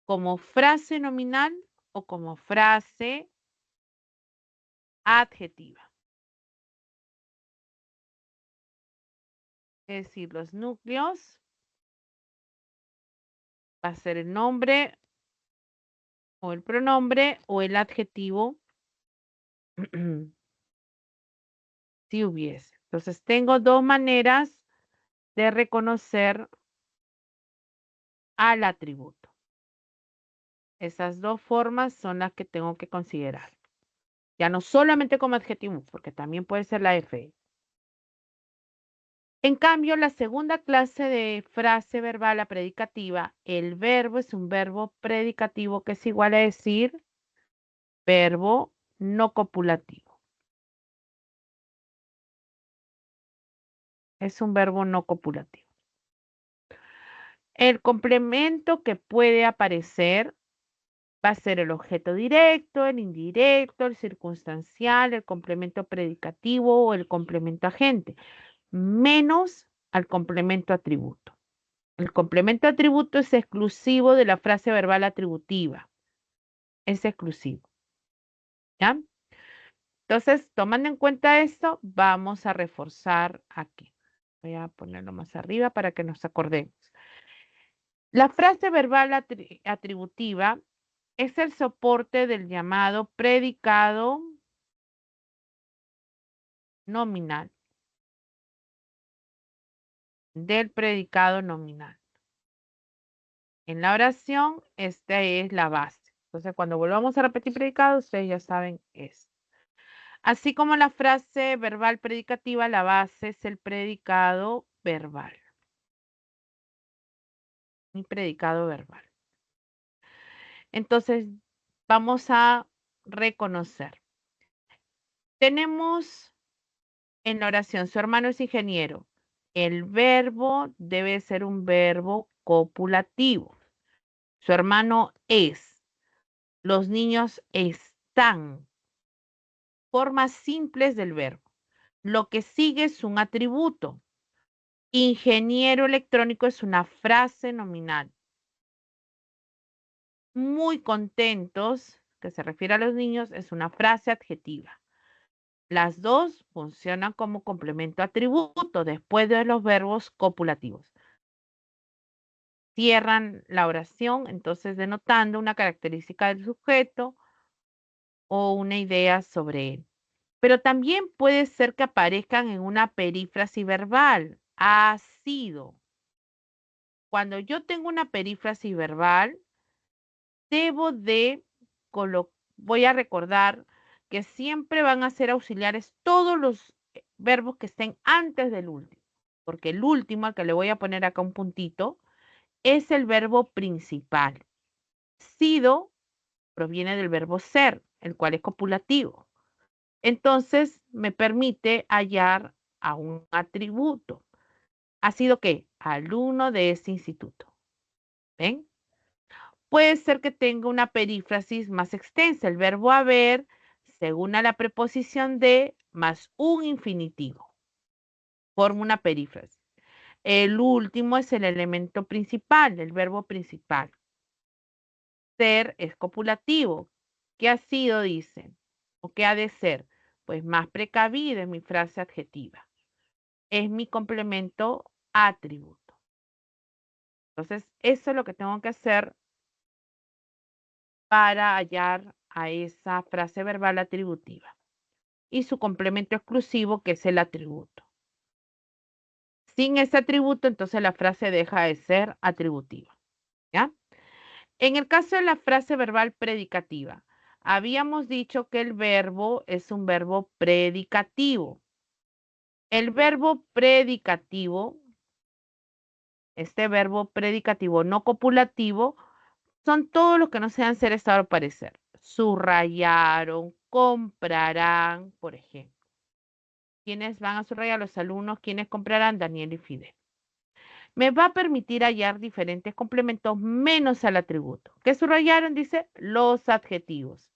S1: como frase nominal o como frase adjetiva. Es decir, los núcleos va a ser el nombre o el pronombre o el adjetivo si hubiese. Entonces, tengo dos maneras de reconocer al atributo. Esas dos formas son las que tengo que considerar. Ya no solamente como adjetivo, porque también puede ser la F. En cambio, la segunda clase de frase verbal a predicativa, el verbo es un verbo predicativo que es igual a decir verbo no copulativo. Es un verbo no copulativo. El complemento que puede aparecer va a ser el objeto directo, el indirecto, el circunstancial, el complemento predicativo o el complemento agente, menos al complemento atributo. El complemento atributo es exclusivo de la frase verbal atributiva. Es exclusivo. ¿Ya? Entonces, tomando en cuenta esto, vamos a reforzar aquí. Voy a ponerlo más arriba para que nos acordemos. La frase verbal atributiva es el soporte del llamado predicado nominal. Del predicado nominal. En la oración, esta es la base. Entonces, cuando volvamos a repetir predicado, ustedes ya saben es. Así como la frase verbal predicativa, la base es el predicado verbal. Mi predicado verbal. Entonces, vamos a reconocer. Tenemos en la oración, su hermano es ingeniero. El verbo debe ser un verbo copulativo. Su hermano es. Los niños están. Formas simples del verbo. Lo que sigue es un atributo. Ingeniero electrónico es una frase nominal. Muy contentos, que se refiere a los niños, es una frase adjetiva. Las dos funcionan como complemento atributo después de los verbos copulativos. Cierran la oración, entonces denotando una característica del sujeto o una idea sobre él. Pero también puede ser que aparezcan en una perífrasis verbal. Ha sido. Cuando yo tengo una perífrasis verbal, debo de voy a recordar que siempre van a ser auxiliares todos los verbos que estén antes del último, porque el último, al que le voy a poner acá un puntito, es el verbo principal. Sido proviene del verbo ser, el cual es copulativo. Entonces, me permite hallar a un atributo. ¿Ha sido qué? Alumno de este instituto. ¿Ven? Puede ser que tenga una perífrasis más extensa. El verbo haber se une a la preposición de más un infinitivo. Forma una perífrasis. El último es el elemento principal, el verbo principal. Ser es copulativo. ¿Qué ha sido, dicen? ¿O qué ha de ser? Pues más precavida es mi frase adjetiva. Es mi complemento atributo. Entonces, eso es lo que tengo que hacer para hallar a esa frase verbal atributiva. Y su complemento exclusivo, que es el atributo. Sin ese atributo, entonces la frase deja de ser atributiva. ¿Ya? En el caso de la frase verbal predicativa, habíamos dicho que el verbo es un verbo predicativo. El verbo predicativo, este verbo predicativo no copulativo, son todos los que no sean ser, estar o parecer. Subrayaron, comprarán, por ejemplo. ¿Quiénes van a subrayar? Los alumnos, ¿quiénes comprarán? Daniel y Fidel. Me va a permitir hallar diferentes complementos menos al atributo. ¿Qué subrayaron? Dice los adjetivos.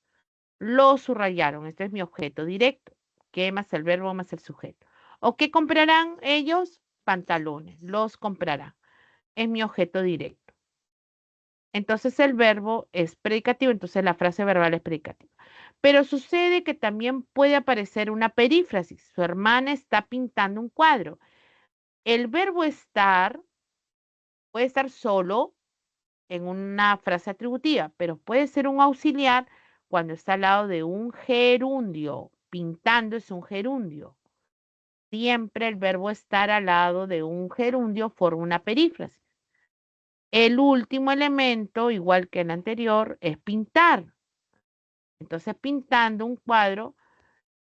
S1: Los subrayaron. Este es mi objeto directo. ¿Qué más el verbo más el sujeto? ¿O qué comprarán ellos? Pantalones. Los comprarán. Es mi objeto directo. Entonces el verbo es predicativo, entonces la frase verbal es predicativa. Pero sucede que también puede aparecer una perífrasis. Su hermana está pintando un cuadro. El verbo estar puede estar solo en una frase atributiva, pero puede ser un auxiliar cuando está al lado de un gerundio. Pintando es un gerundio. siempre el verbo estar al lado de un gerundio forma una perífrasis. El último elemento, igual que el anterior, es pintar. Entonces, pintando un cuadro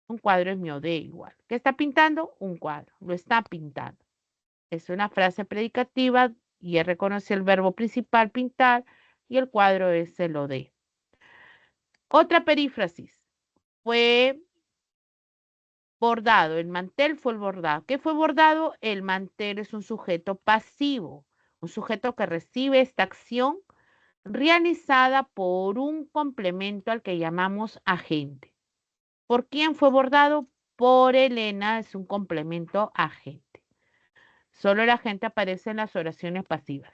S1: es miodé igual. ¿Qué está pintando? Un cuadro. Lo está pintando. Es una frase predicativa y reconoce el verbo principal, pintar, y el cuadro es el OD. Otra perífrasis fue bordado. El mantel fue el bordado. ¿Qué fue bordado? El mantel es un sujeto pasivo, un sujeto que recibe esta acción realizada por un complemento al que llamamos agente. ¿Por quién fue bordado? Por Elena, es un complemento agente. Solo el agente aparece en las oraciones pasivas.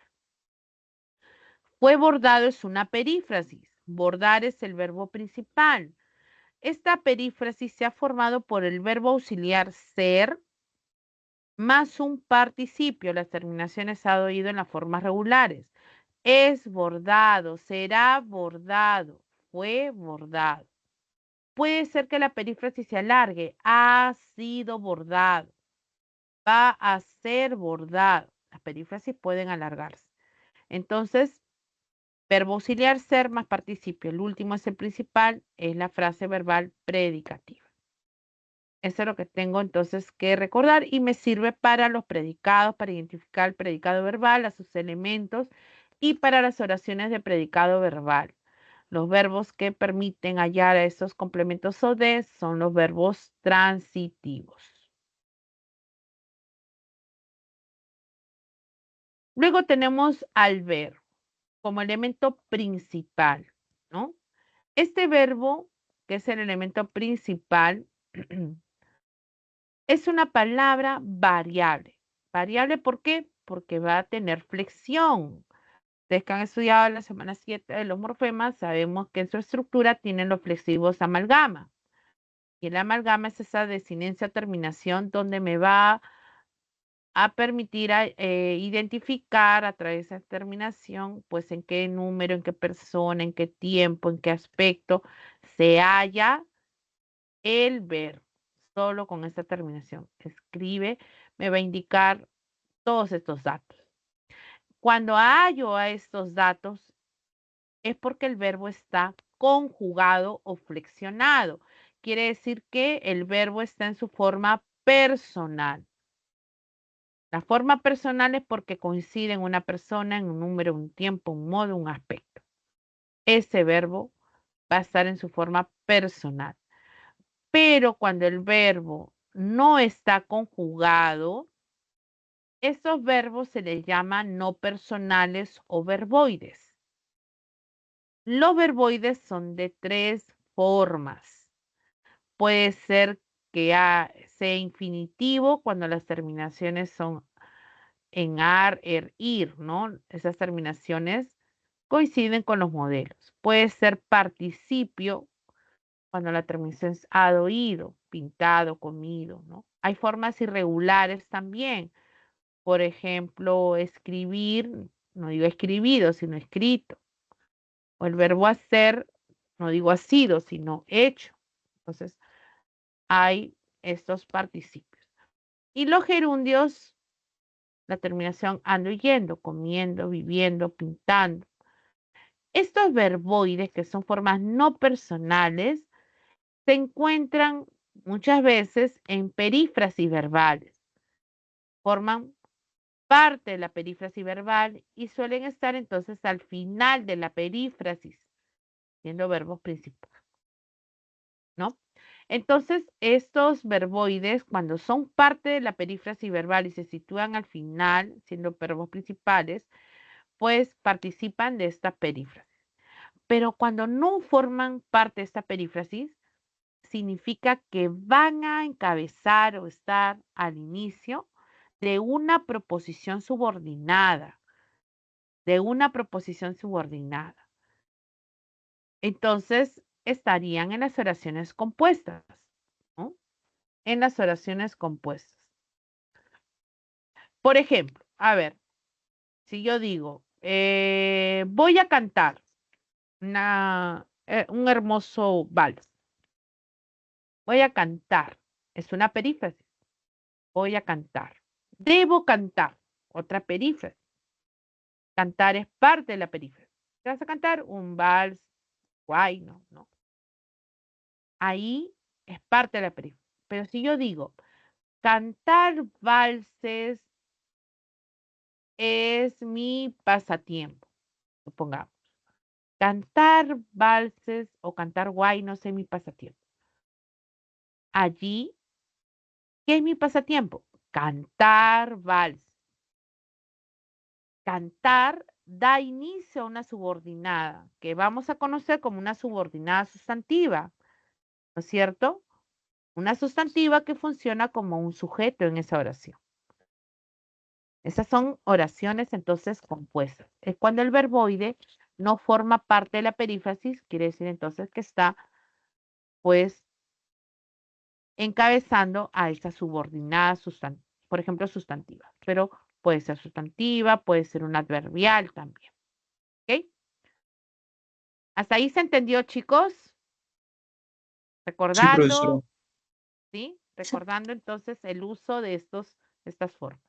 S1: Fue bordado es una perífrasis. Bordar es el verbo principal. Esta perífrasis se ha formado por el verbo auxiliar ser más un participio. Las terminaciones ha oído en las formas regulares. Es bordado, será bordado, fue bordado. Puede ser que la perífrasis se alargue. Ha sido bordado. Va a ser bordado. Las perífrasis pueden alargarse. Entonces, verbo auxiliar ser más participio. El último es el principal, es la frase verbal predicativa. Eso es lo que tengo entonces que recordar y me sirve para los predicados, para identificar el predicado verbal, a sus elementos y para las oraciones de predicado verbal. Los verbos que permiten hallar a esos complementos OD son los verbos transitivos. Luego tenemos al verbo como elemento principal, ¿no? Este verbo, que es el elemento principal, es una palabra variable. ¿Variable por qué? Porque va a tener flexión. Ustedes que han estudiado la semana 7 de los morfemas, sabemos que en su estructura tienen los flexivos amalgama. Y el amalgama es esa desinencia o terminación donde me va a permitir identificar a través de esa terminación, pues en qué número, en qué persona, en qué tiempo, en qué aspecto se halla el verbo. Solo con esta terminación. Escribe, me va a indicar todos estos datos. Cuando hallo a estos datos es porque el verbo está conjugado o flexionado. Quiere decir que el verbo está en su forma personal. La forma personal es porque coincide en una persona, en un número, un tiempo, un modo, un aspecto. Ese verbo va a estar en su forma personal. Pero cuando el verbo no está conjugado, estos verbos se les llama no personales o verboides. Los verboides son de tres formas. Puede ser que sea infinitivo cuando las terminaciones son en ar, ir, ¿no? Esas terminaciones coinciden con los modelos. Puede ser participio cuando la terminación es had oído, pintado, comido, ¿no? Hay formas irregulares también. Por ejemplo, escribir, no digo escribido, sino escrito. O el verbo hacer, no digo ha sido, sino hecho. Entonces, hay estos participios. Y los gerundios, la terminación ando yendo, comiendo, viviendo, pintando. Estos verboides, que son formas no personales, se encuentran muchas veces en perífrasis verbales. Forman parte de la perífrasis verbal y suelen estar entonces al final de la perífrasis, siendo verbos principales, ¿no? Entonces, estos verboides, cuando son parte de la perífrasis verbal y se sitúan al final, siendo verbos principales, pues participan de esta perífrasis. Pero cuando no forman parte de esta perífrasis, significa que van a encabezar o estar al inicio de una proposición subordinada, Entonces, estarían en las oraciones compuestas, ¿no? En las oraciones compuestas. Por ejemplo, a ver, si yo digo, voy a cantar un hermoso vals. Voy a cantar. Es una perífrasis. Voy a cantar. Debo cantar. Otra perífrasis. Cantar es parte de la perífrasis. ¿Qué vas a cantar? Un vals, guay, no. Ahí es parte de la perífrasis. Pero si yo digo, cantar valses es mi pasatiempo, supongamos. Cantar valses o cantar guay no sé mi pasatiempo. Allí, ¿qué es mi pasatiempo? Cantar vals. Cantar da inicio a una subordinada, que vamos a conocer como una subordinada sustantiva, ¿no es cierto? Una sustantiva que funciona como un sujeto en esa oración. Esas son oraciones entonces compuestas. Es cuando el verboide no forma parte de la perífrasis, quiere decir entonces que está pues encabezando a esa subordinada, por ejemplo, sustantiva. Pero puede ser sustantiva, puede ser un adverbial también. ¿Ok? ¿Hasta ahí se entendió, chicos?
S4: Sí, profesora.
S1: Recordando, ¿sí? Recordando entonces el uso de estas formas.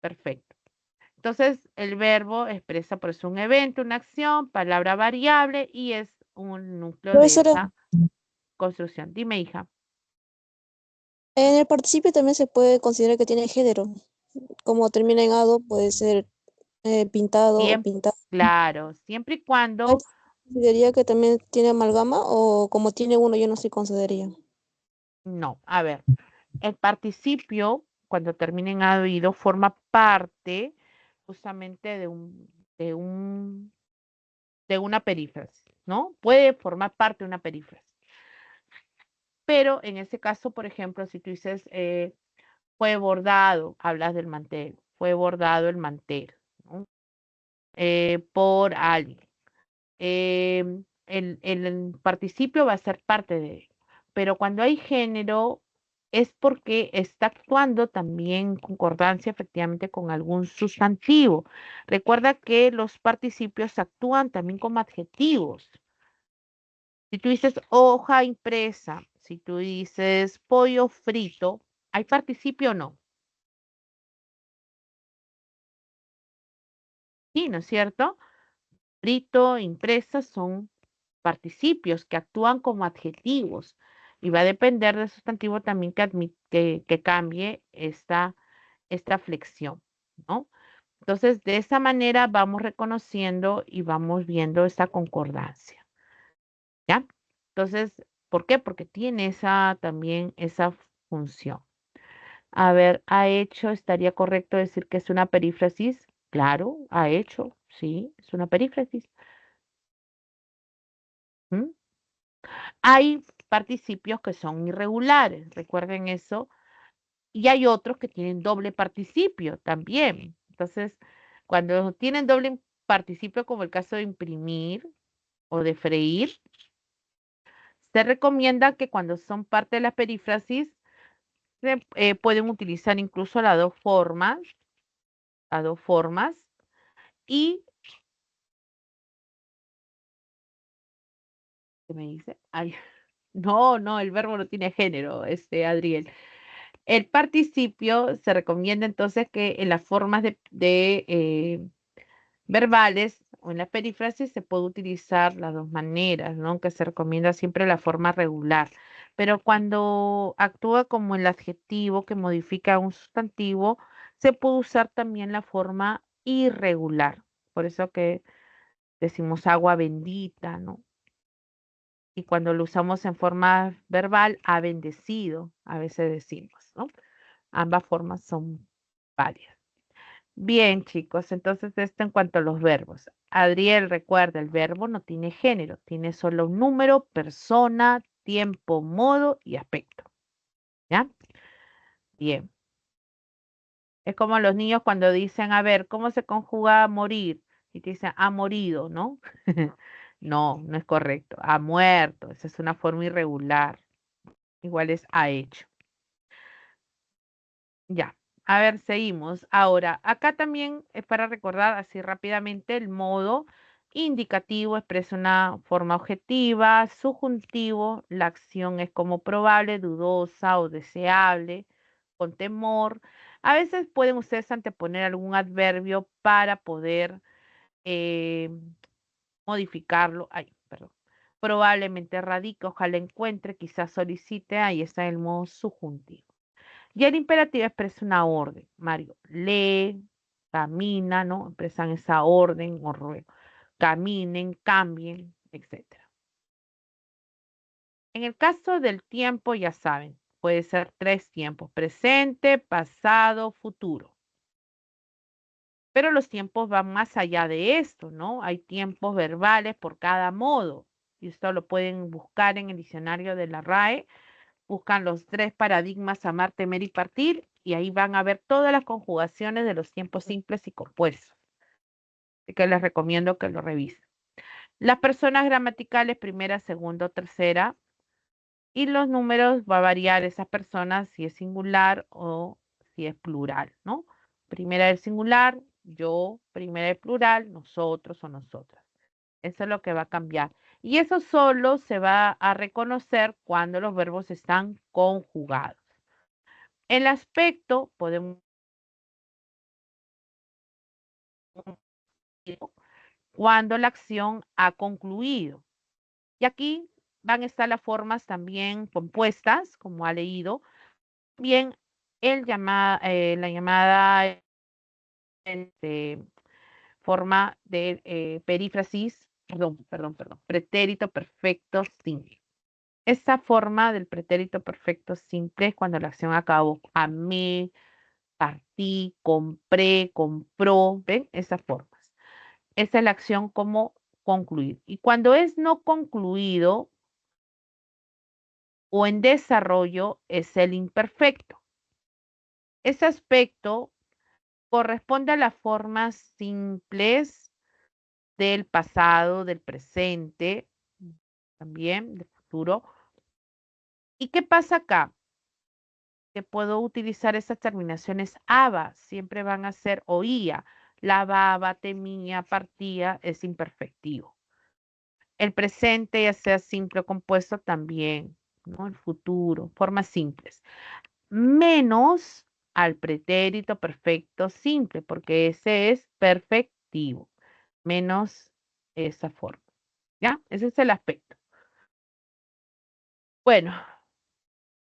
S1: Perfecto. Entonces, el verbo expresa por eso un evento, una acción, palabra variable y es un núcleo de
S6: Profesora,
S1: esa construcción. Dime, hija.
S6: en el participio también se puede considerar que tiene género. Como termina en ado, puede ser pintado o
S1: Siempre,
S6: pintado.
S1: claro, siempre y
S6: ¿Ahí
S1: cuando,
S6: consideraría que también tiene amalgama o como tiene uno, yo no sí consideraría?
S1: no, a ver, el participio, cuando termina en ado ido, forma parte justamente de una perífrasis, ¿no? Puede formar parte de una perífrasis. Pero en ese caso, por ejemplo, si tú dices, fue bordado, hablas del mantel, fue bordado el mantel, ¿no? Por alguien. El participio va a ser parte de él. Pero cuando hay género, es porque está actuando también en concordancia efectivamente con algún sustantivo. Recuerda que los participios actúan también como adjetivos. Si tú dices hoja impresa, si tú dices pollo frito, ¿hay participio o no? Sí, ¿no es cierto? Frito, impresa son participios que actúan como adjetivos y va a depender del sustantivo también que cambie esta flexión, ¿no? Entonces, de esa manera vamos reconociendo y vamos viendo esta concordancia, ¿ya? Entonces, ¿por qué? Porque tiene también esa función. A ver, ha hecho, ¿estaría correcto decir que es una perífrasis? Claro, ha hecho, sí, es una perífrasis. ¿Mm? Hay participios que son irregulares, recuerden eso, y hay otros que tienen doble participio también. Entonces, cuando tienen doble participio, como el caso de imprimir o de freír, se recomienda que cuando son parte de la perífrasis, se pueden utilizar incluso las dos formas, y, ¿qué me dice? Ay, no, el verbo no tiene género, Adriel. El participio se recomienda entonces que en las formas de verbales o en la perífrasis se puede utilizar las dos maneras, ¿no? Aunque se recomienda siempre la forma regular. Pero cuando actúa como el adjetivo que modifica un sustantivo, se puede usar también la forma irregular. Por eso que decimos agua bendita, ¿no? Y cuando lo usamos en forma verbal, ha bendecido, a veces decimos, ¿no? Ambas formas son válidas. Bien, chicos, entonces esto en cuanto a los verbos. Adriel, recuerda, el verbo no tiene género, tiene solo un número, persona, tiempo, modo y aspecto. ¿Ya? Bien. Es como los niños cuando dicen, a ver, ¿cómo se conjuga morir? Y te dicen, ha morido, ¿no? No es correcto. Ha muerto. Esa es una forma irregular. Igual es ha hecho. Ya, a ver, seguimos. Ahora, acá también es para recordar así rápidamente el modo indicativo expresa una forma objetiva, subjuntivo, la acción es como probable, dudosa o deseable, con temor. A veces pueden ustedes anteponer algún adverbio para poder eh, modificarlo. Ay, perdón. Probablemente radica, ojalá encuentre, quizás solicite, ahí está el modo subjuntivo. Y el imperativo expresa una orden. Mario lee, camina, ¿no? Expresan esa orden o ruego. Caminen, cambien, etcétera. En el caso del tiempo, ya saben, puede ser 3 tiempos: presente, pasado, futuro. Pero los tiempos van más allá de esto, ¿no? Hay tiempos verbales por cada modo. Y esto lo pueden buscar en el diccionario de la RAE. Buscan los 3 paradigmas: amar, temer y partir. Y ahí van a ver todas las conjugaciones de los tiempos simples y compuestos. Así que les recomiendo que lo revisen. Las personas gramaticales, primera, segunda o tercera. Y los números va a variar esas personas si es singular o si es plural, ¿no? Primera del singular, yo, primera del plural, nosotros o nosotras. Eso es lo que va a cambiar. Y eso solo se va a reconocer cuando los verbos están conjugados. El aspecto podemos cuando la acción ha concluido. Y aquí van a estar las formas también compuestas, como ha leído. Bien, la llamada forma de perífrasis, perdón, pretérito perfecto simple. Esa forma del pretérito perfecto simple es cuando la acción acabó. Amé, partí, compré, compró, ¿ven? Esas formas. Esa es la acción como concluir. Y cuando es no concluido o en desarrollo, es el imperfecto. Ese aspecto corresponde a las formas simples del pasado, del presente, también del futuro. ¿Y qué pasa acá? Que puedo utilizar esas terminaciones aba, siempre van a ser oía. Lavaba, temía, partía, es imperfectivo. El presente, ya sea simple o compuesto, también, ¿no? El futuro, formas simples. Menos al pretérito perfecto simple, porque ese es perfectivo, menos esa forma. ¿Ya? Ese es el aspecto. Bueno,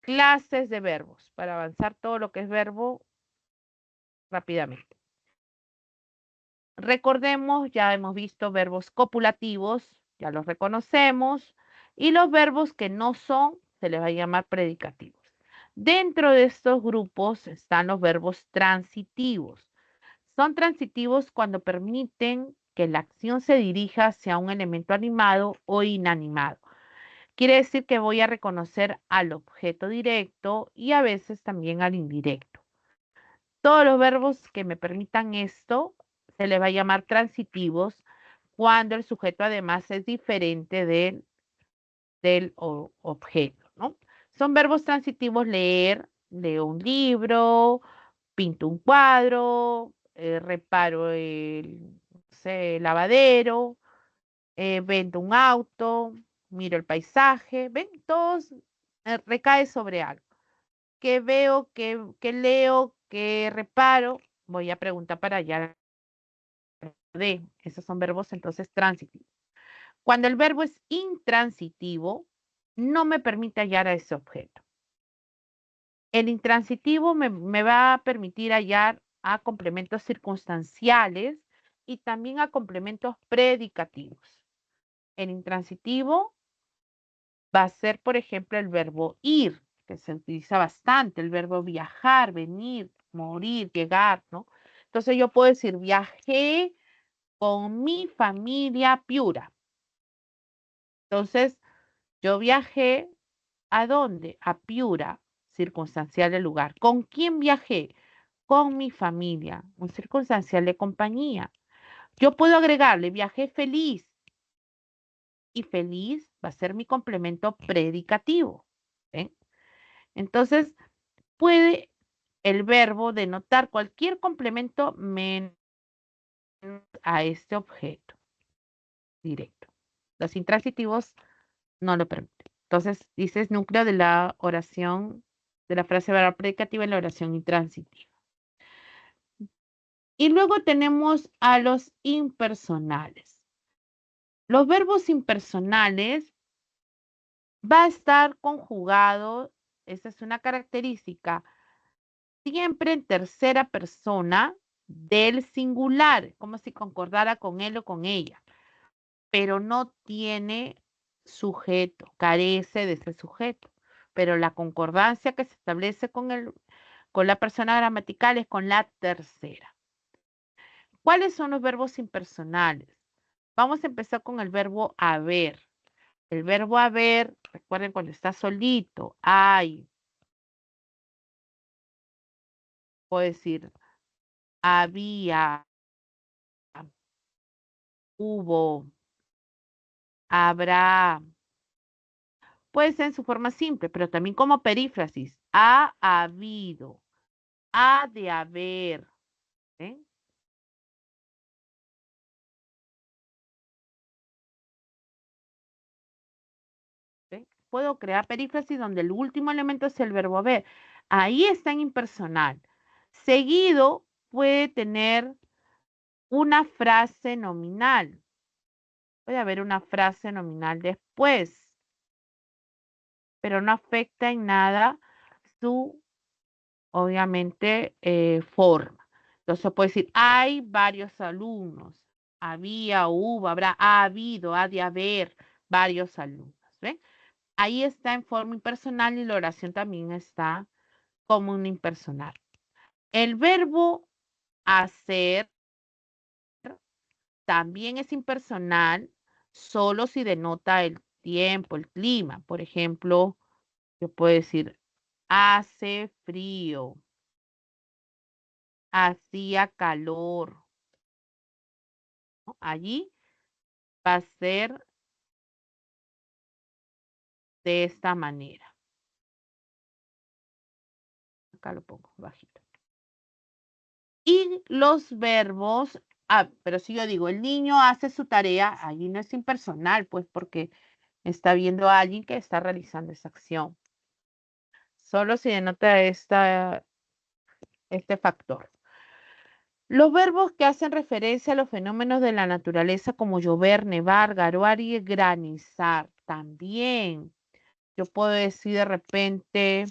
S1: clases de verbos, para avanzar todo lo que es verbo rápidamente. Recordemos, ya hemos visto verbos copulativos, ya los reconocemos, y los verbos que no son, se les va a llamar predicativos. Dentro de estos grupos están los verbos transitivos. Son transitivos cuando permiten que la acción se dirija hacia un elemento animado o inanimado. Quiere decir que voy a reconocer al objeto directo y a veces también al indirecto. Todos los verbos que me permitan esto se les va a llamar transitivos cuando el sujeto además es diferente del objeto, ¿no? Son verbos transitivos: leer, leo un libro, pinto un cuadro, reparo el, no sé, lavadero, vendo un auto, miro el paisaje. ¿Ven? Todos recae sobre algo. ¿Qué veo, qué leo, qué reparo? Voy a preguntar para allá de. Esos son verbos entonces transitivos. Cuando el verbo es intransitivo, no me permite hallar a ese objeto. El intransitivo me va a permitir hallar a complementos circunstanciales y también a complementos predicativos. El intransitivo va a ser, por ejemplo, el verbo ir, que se utiliza bastante, el verbo viajar, venir, morir, llegar, ¿no? Entonces yo puedo decir: viajé con mi familia a Piura. Entonces, yo viajé, ¿a dónde? A Piura, circunstancial del lugar. ¿Con quién viajé? Con mi familia, un circunstancial de compañía. Yo puedo agregarle: viajé feliz. Y feliz va a ser mi complemento predicativo. ¿Ven? Entonces, puede el verbo denotar cualquier complemento menos a este objeto directo. Los intransitivos no lo permiten. Entonces, dices núcleo de la oración de la frase verbal predicativa en la oración intransitiva. Y luego tenemos a los impersonales. Los verbos impersonales va a estar conjugado, esa es una característica, siempre en tercera persona del singular, como si concordara con él o con ella, pero no tiene sujeto, carece de ese sujeto. Pero la concordancia que se establece con la persona gramatical es con la tercera. ¿Cuáles son los verbos impersonales? Vamos a empezar con el verbo haber. El verbo haber, recuerden cuando está solito, hay. Puedo decir, había, hubo, habrá. Puede ser en su forma simple, pero también como perífrasis. Ha habido, ha de haber. ¿Eh? ¿Eh? Puedo crear perífrasis donde el último elemento es el verbo haber. Ahí está en impersonal. Seguido puede tener una frase nominal. Puede haber una frase nominal después, pero no afecta en nada su, obviamente, forma. Entonces puede decir, hay varios alumnos. Había, hubo, habrá, ha habido, ha de haber varios alumnos. ¿Ven? Ahí está en forma impersonal y la oración también está como un impersonal. El verbo hacer también es impersonal solo si denota el tiempo, el clima. Por ejemplo, yo puedo decir, hace frío, hacía calor, ¿no? Allí va a ser de esta manera. Acá lo pongo bajito. Y los verbos, pero si yo digo, el niño hace su tarea, allí no es impersonal, pues porque está viendo a alguien que está realizando esa acción. Solo se denota este factor. Los verbos que hacen referencia a los fenómenos de la naturaleza como llover, nevar, garoar y granizar. También yo puedo decir de repente,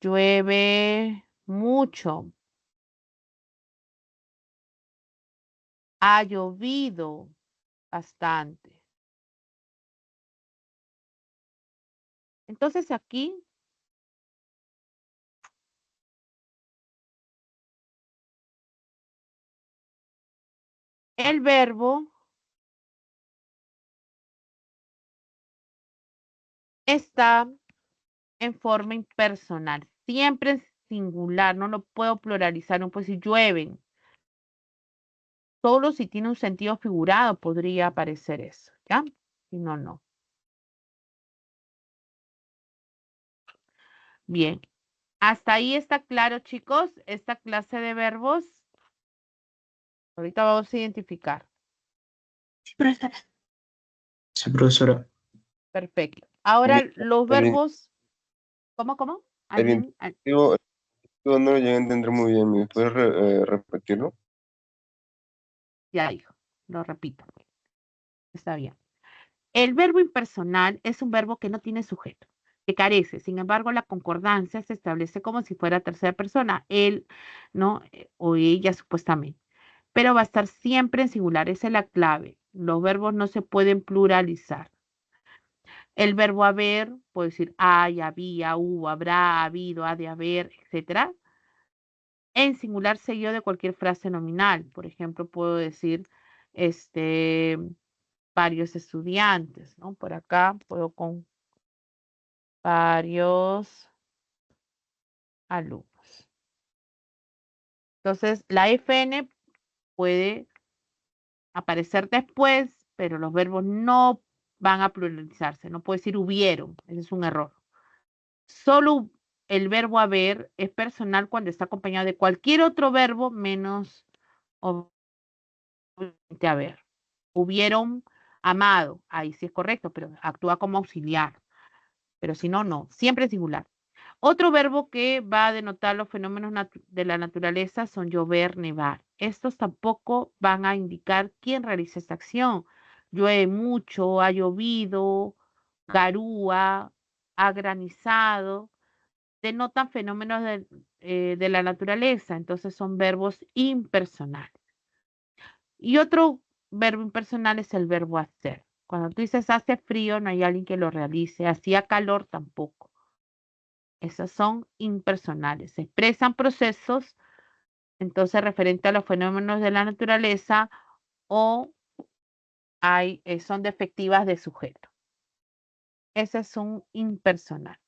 S1: llueve mucho, ha llovido bastante. Entonces aquí el verbo está en forma impersonal, siempre en singular, no lo puedo pluralizar, no puedo decir llueven. Solo si tiene un sentido figurado podría aparecer eso, ¿ya? Si no, no. Bien, hasta ahí está claro, chicos, esta clase de verbos. Ahorita vamos a identificar.
S3: Sí, profesora.
S4: Sí, profesora.
S1: Perfecto. Ahora los
S5: El
S1: verbos, ¿cómo?
S5: el
S1: ¿Alguien?
S5: indicativo no lo llegué a entender muy bien. ¿Me puedes repetirlo?
S1: Ya dijo, lo repito. Está bien. El verbo impersonal es un verbo que no tiene sujeto, que carece. Sin embargo, la concordancia se establece como si fuera tercera persona, él, ¿no? O ella supuestamente. Pero va a estar siempre en singular, esa es la clave. Los verbos no se pueden pluralizar. El verbo haber, puedo decir hay, había, hubo, habrá, habido, ha de haber, etcétera. En singular seguido de cualquier frase nominal. Por ejemplo, puedo decir, varios estudiantes, ¿no? Por acá puedo con varios alumnos. Entonces, la FN puede aparecer después, pero los verbos no van a pluralizarse. No puedo decir hubieron, ese es un error. Solo el verbo haber es personal cuando está acompañado de cualquier otro verbo menos obviamente haber. Hubieron amado, ahí sí es correcto, pero actúa como auxiliar. Pero si no, no, siempre singular. Otro verbo que va a denotar los fenómenos de la naturaleza son llover, nevar. Estos tampoco van a indicar quién realiza esta acción. Llueve mucho, ha llovido, garúa, ha granizado. Denotan fenómenos de la naturaleza, entonces son verbos impersonales. Y otro verbo impersonal es el verbo hacer. Cuando tú dices hace frío, no hay alguien que lo realice. Hacía calor tampoco. Esos son impersonales. Se expresan procesos, entonces referente a los fenómenos de la naturaleza o son defectivas de sujeto. Ese es un impersonal.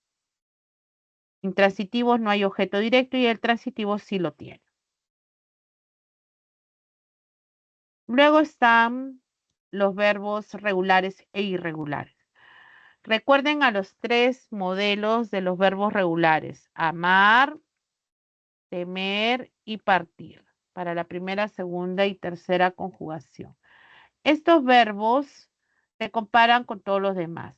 S1: Intransitivos no hay objeto directo y el transitivo sí lo tiene. Luego están los verbos regulares e irregulares. Recuerden a los 3 modelos de los verbos regulares: amar, temer y partir, para la primera, segunda y tercera conjugación. Estos verbos se comparan con todos los demás.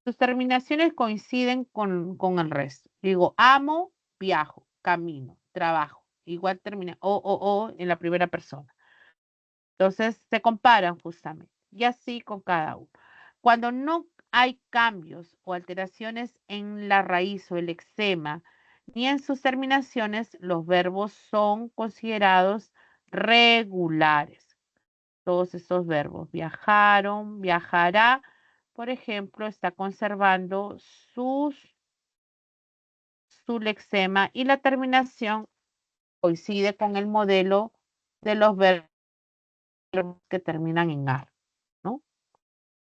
S1: Sus terminaciones coinciden con el resto. Digo, amo, viajo, camino, trabajo. Igual termina o en la primera persona. Entonces se comparan justamente. Y así con cada uno. Cuando no hay cambios o alteraciones en la raíz o el lexema, ni en sus terminaciones, los verbos son considerados regulares. Todos esos verbos, viajaron, viajará, por ejemplo, está conservando su lexema y la terminación coincide con el modelo de los verbos que terminan en ar, ¿no?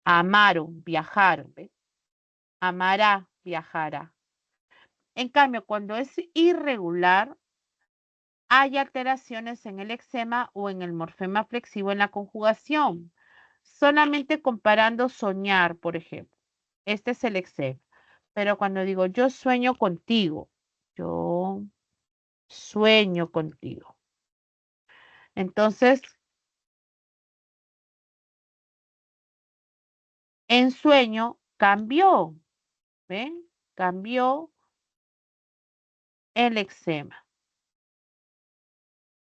S1: Amaron, viajaron, ¿ves? Amará, viajará. En cambio, cuando es irregular, hay alteraciones en el lexema o en el morfema flexivo en la conjugación. Solamente comparando soñar, por ejemplo. Este es el lexema. Pero cuando digo yo sueño contigo, yo sueño contigo. Entonces, en sueño cambió, ¿ven? Cambió el lexema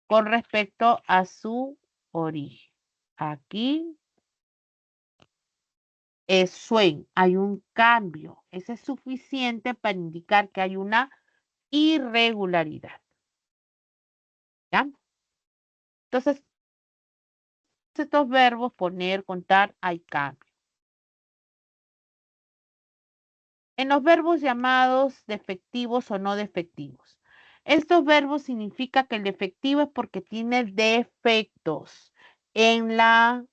S1: con respecto a su origen. Aquí es sueño, hay un cambio. Ese es suficiente para indicar que hay una irregularidad. ¿Ya? Entonces, estos verbos, poner, contar, hay cambio. En los verbos llamados defectivos o no defectivos. Estos verbos significa que el defectivo es porque tiene defectos en la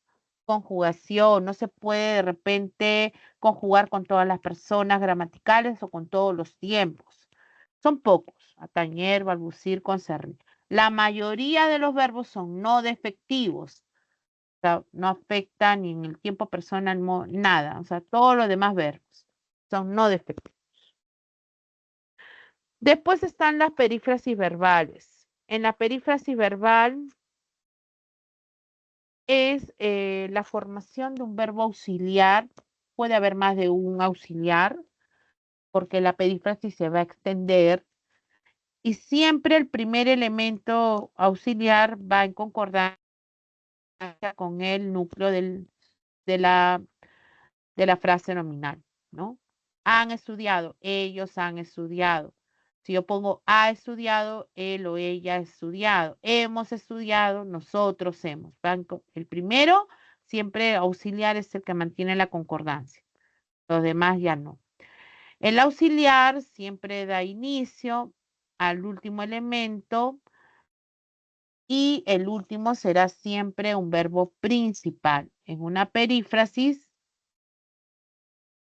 S1: conjugación. No se puede de repente conjugar con todas las personas gramaticales o con todos los tiempos. Son pocos: atañer, balbucir, concernir. La mayoría de los verbos son no defectivos. O sea, no afecta ni en el tiempo personal, nada. O sea, todos los demás verbos son no defectivos. Después están las perífrasis verbales. En la perífrasis verbal es la formación de un verbo auxiliar. Puede haber más de un auxiliar, porque la perífrasis se va a extender. Y siempre el primer elemento auxiliar va en concordancia con el núcleo de la frase nominal, ¿no? Han estudiado, ellos han estudiado. Si yo pongo ha estudiado, él o ella ha estudiado. Hemos estudiado, nosotros hemos. El primero, siempre auxiliar, es el que mantiene la concordancia. Los demás ya no. El auxiliar siempre da inicio al último elemento y el último será siempre un verbo principal. En una perífrasis,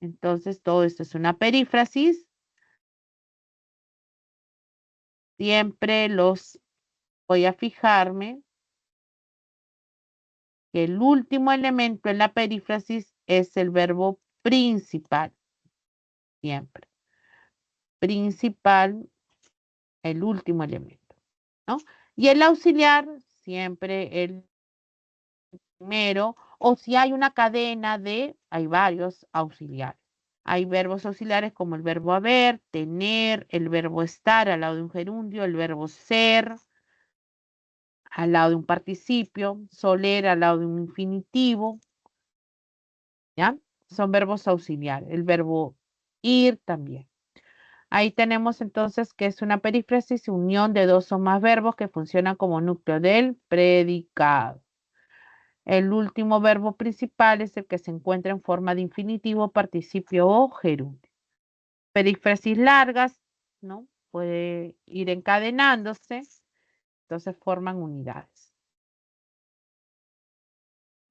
S1: entonces todo esto es una perífrasis. Siempre voy a fijarme que el último elemento en la perífrasis es el verbo principal. Siempre. Principal, el último elemento, ¿no? Y el auxiliar, siempre el primero, o si hay una cadena hay varios auxiliares. Hay verbos auxiliares como el verbo haber, tener, el verbo estar al lado de un gerundio, el verbo ser al lado de un participio, soler al lado de un infinitivo, ¿ya? Son verbos auxiliares. El verbo ir también. Ahí tenemos entonces que es una perífrasis, unión de dos o más verbos que funcionan como núcleo del predicado. El último verbo principal es el que se encuentra en forma de infinitivo, participio o gerundio. Perífrasis largas, ¿no? Puede ir encadenándose, entonces forman unidades.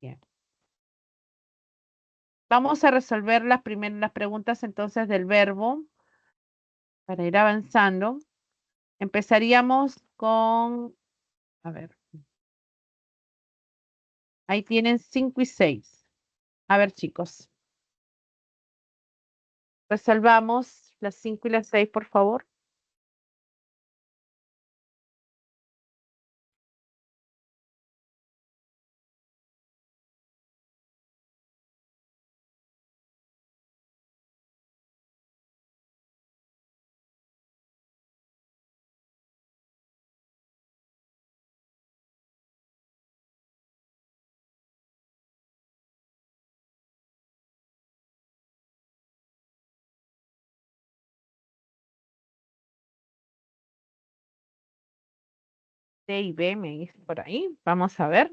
S1: Bien. Vamos a resolver las preguntas entonces del verbo para ir avanzando. Empezaríamos con, a ver, ahí tienen 5 y 6. A ver, chicos. Resolvamos las 5 y las 6, por favor. D y B me dice por ahí. Vamos a ver.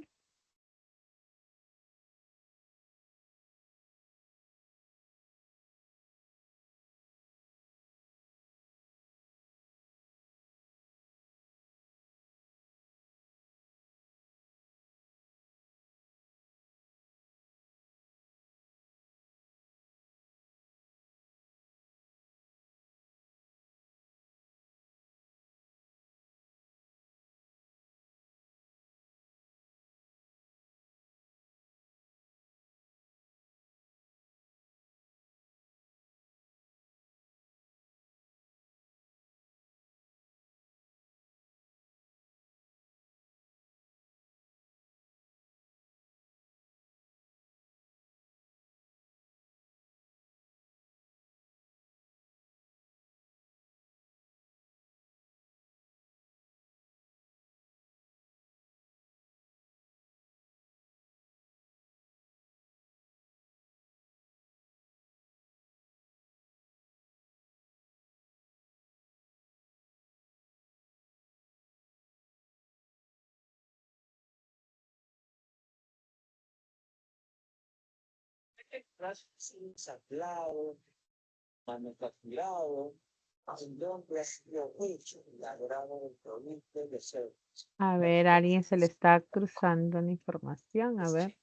S1: A ver, a alguien se le está cruzando la información. A ver.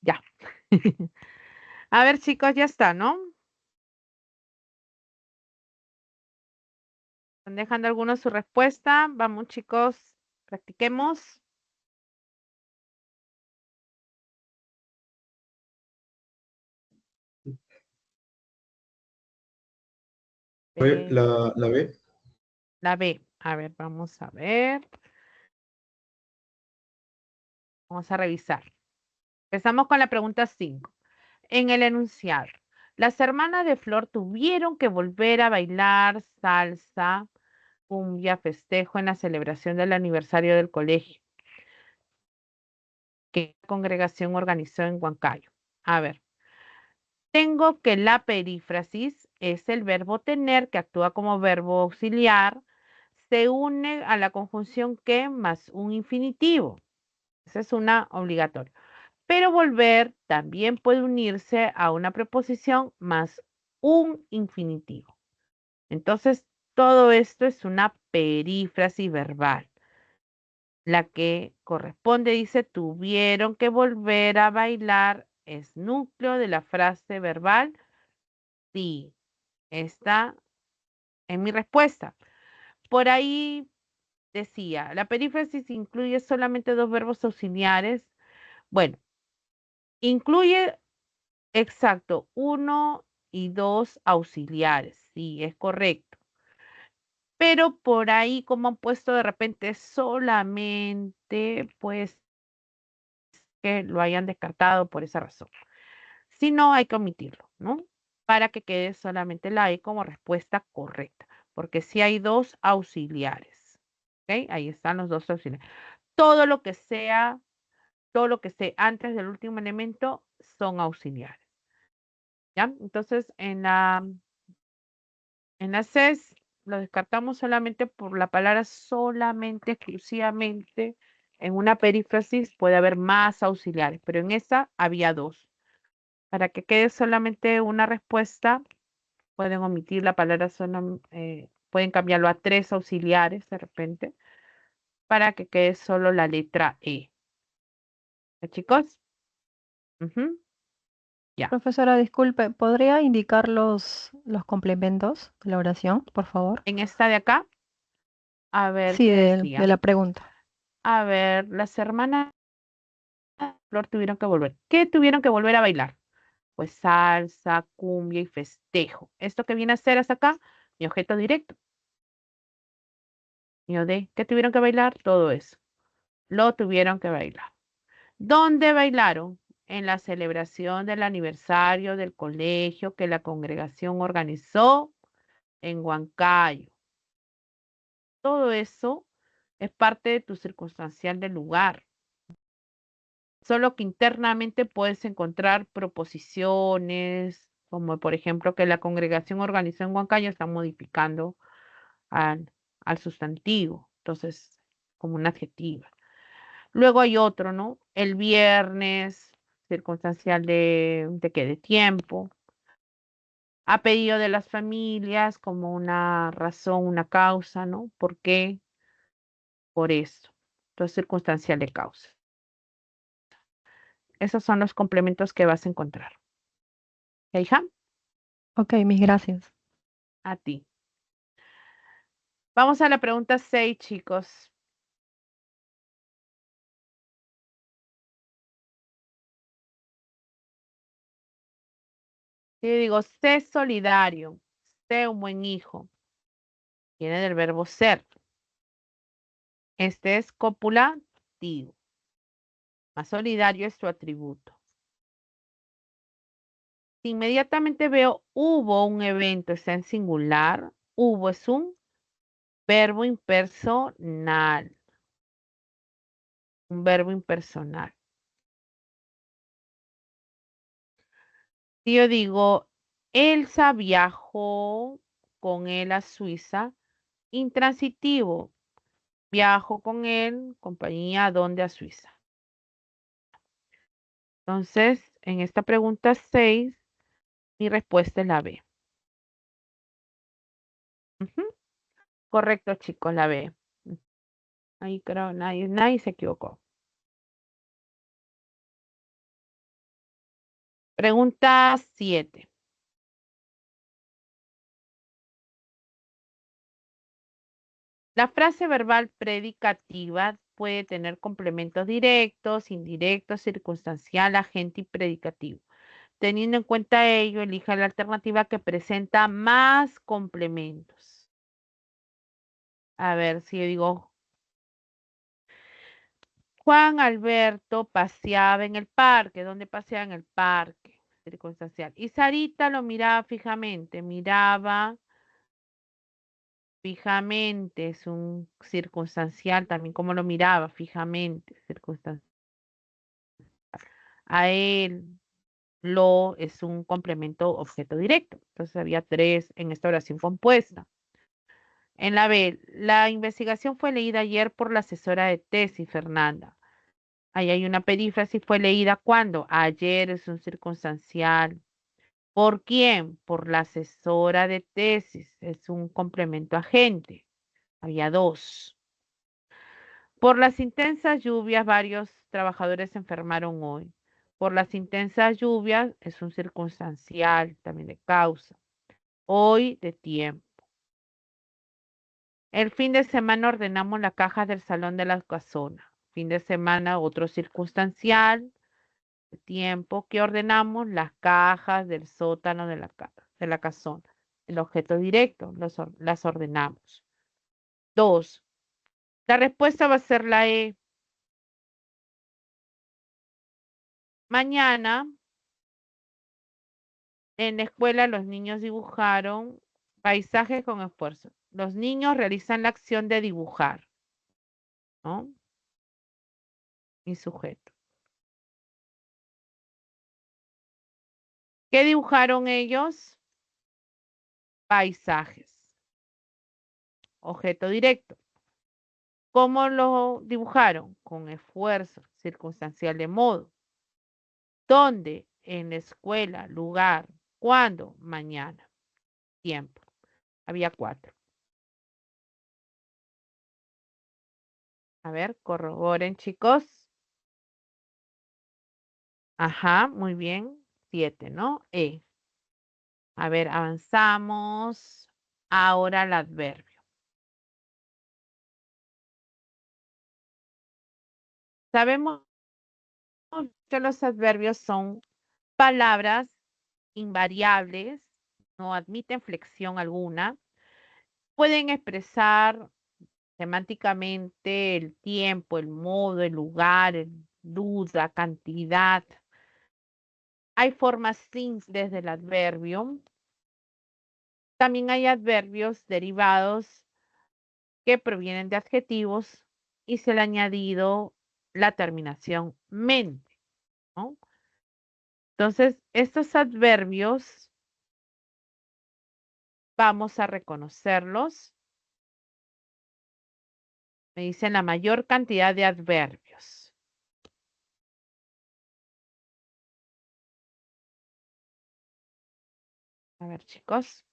S1: Ya. A ver, chicos, ya está, ¿no? ¿Están dejando algunos su respuesta? Vamos, chicos, practiquemos.
S4: La B.
S1: La B. A ver, vamos a ver. Vamos a revisar. Empezamos con la pregunta 5. En el enunciado, las hermanas de Flor tuvieron que volver a bailar salsa, cumbia, festejo en la celebración del aniversario del colegio que la congregación organizó en Huancayo. A ver, tengo que la perífrasis es el verbo tener que actúa como verbo auxiliar, se une a la conjunción que más un infinitivo. Esa es una obligatoria. Pero volver también puede unirse a una preposición más un infinitivo. Entonces, todo esto es una perífrasis verbal. La que corresponde dice, tuvieron que volver a bailar, es núcleo de la frase verbal. Sí, está en mi respuesta. Por ahí decía, la perífrasis incluye solamente dos verbos auxiliares. Bueno, incluye, exacto, uno y dos auxiliares. Sí, es correcto. Pero por ahí, como han puesto de repente solamente, pues que lo hayan descartado por esa razón. Si no, hay que omitirlo, ¿no? para que quede solamente la E como respuesta correcta, porque si hay dos auxiliares. ¿Ok? Ahí están los dos auxiliares. Todo lo que sea, todo lo que esté antes del último elemento son auxiliares. ¿Ya? Entonces, en la CES lo descartamos solamente por la palabra solamente, exclusivamente. En una perífrasis puede haber más auxiliares, pero en esa había dos. Para que quede solamente una respuesta, pueden omitir la palabra pueden cambiarlo a tres auxiliares de repente, para que quede solo la letra E. ¿Ya, chicos? Ujú. Ya.
S7: Profesora, disculpe, ¿podría indicar los complementos de la oración, por favor?
S1: En esta de acá, a ver
S7: Sí,
S1: qué
S7: de
S1: decía.
S7: la pregunta.
S1: A ver, las hermanas Flor tuvieron que volver. ¿Qué tuvieron que volver a bailar? Pues salsa, cumbia y festejo. Esto que viene a ser hasta acá, mi objeto directo. Mi OD. ¿Qué tuvieron que bailar? Todo eso. Lo tuvieron que bailar. ¿Dónde bailaron? En la celebración del aniversario del colegio que la congregación organizó en Huancayo. Todo eso es parte de tu circunstancial del lugar. Solo que internamente puedes encontrar proposiciones, como por ejemplo que la congregación organizó en Huancayo, está modificando al sustantivo, entonces como un adjetivo. Luego hay otro, ¿no? El viernes, circunstancial de qué, de tiempo. A pedido de las familias, como una razón, una causa, ¿no? ¿Por qué? Por eso. Entonces, circunstancial de causa. Esos son los complementos que vas a encontrar. ¿Ya, hija?
S7: Ok, mis gracias.
S1: A ti. Vamos a la pregunta 6, chicos. Yo digo, sé solidario, sé un buen hijo. Viene del verbo ser. Este es copulativo. Más solidario es su atributo. Si inmediatamente veo hubo un evento, está en singular. Hubo es un verbo impersonal. Un verbo impersonal. Si yo digo, Elsa viajó con él a Suiza, intransitivo. Viajo con él, compañía, ¿a dónde? A Suiza. Entonces, en esta pregunta 6, mi respuesta es la B. Ujú. Correcto, chicos, la B. Ahí creo nadie se equivocó. Pregunta 7. La frase verbal predicativa puede tener complementos directos, indirectos, circunstancial, agente y predicativo. Teniendo en cuenta ello, elija la alternativa que presenta más complementos. A ver, si yo digo, Juan Alberto paseaba en el parque. ¿Dónde paseaba? En el parque. Circunstancial. Y Sarita lo miraba fijamente, es un circunstancial también, como lo miraba fijamente, circunstancial. A él, lo es un complemento objeto directo. Entonces había 3 en esta oración compuesta. En la B, la investigación fue leída ayer por la asesora de tesis, Fernanda. Ahí hay una perífrasis, fue leída ¿cuándo? Ayer, es un circunstancial. ¿Por quién? Por la asesora de tesis, es un complemento agente. Había 2. Por las intensas lluvias, varios trabajadores se enfermaron hoy. Por las intensas lluvias es un circunstancial, también de causa. Hoy de tiempo. El fin de semana ordenamos la caja del salón de la casona. Fin de semana, otro circunstancial, de tiempo que ordenamos las cajas del sótano de la casona. El objeto directo, las ordenamos. 2. La respuesta va a ser la E. Mañana En la escuela los niños dibujaron paisajes con esfuerzo. Los niños realizan la acción de dibujar, ¿no? Y sujeto. ¿Qué dibujaron ellos? Paisajes. Objeto directo. ¿Cómo lo dibujaron? Con esfuerzo, circunstancial de modo. ¿Dónde? En la escuela, lugar. ¿Cuándo? Mañana. Tiempo. Había 4. A ver, corroboren, chicos. Ajá, muy bien. 7, ¿no? A ver, avanzamos. Ahora el adverbio. Sabemos que los adverbios son palabras invariables, no admiten flexión alguna. Pueden expresar semánticamente el tiempo, el modo, el lugar, duda, cantidad. Hay formas simples del adverbio. También hay adverbios derivados que provienen de adjetivos y se le ha añadido la terminación mente, ¿no? Entonces, estos adverbios vamos a reconocerlos. Me dicen la mayor cantidad de adverbios. A ver, chicos.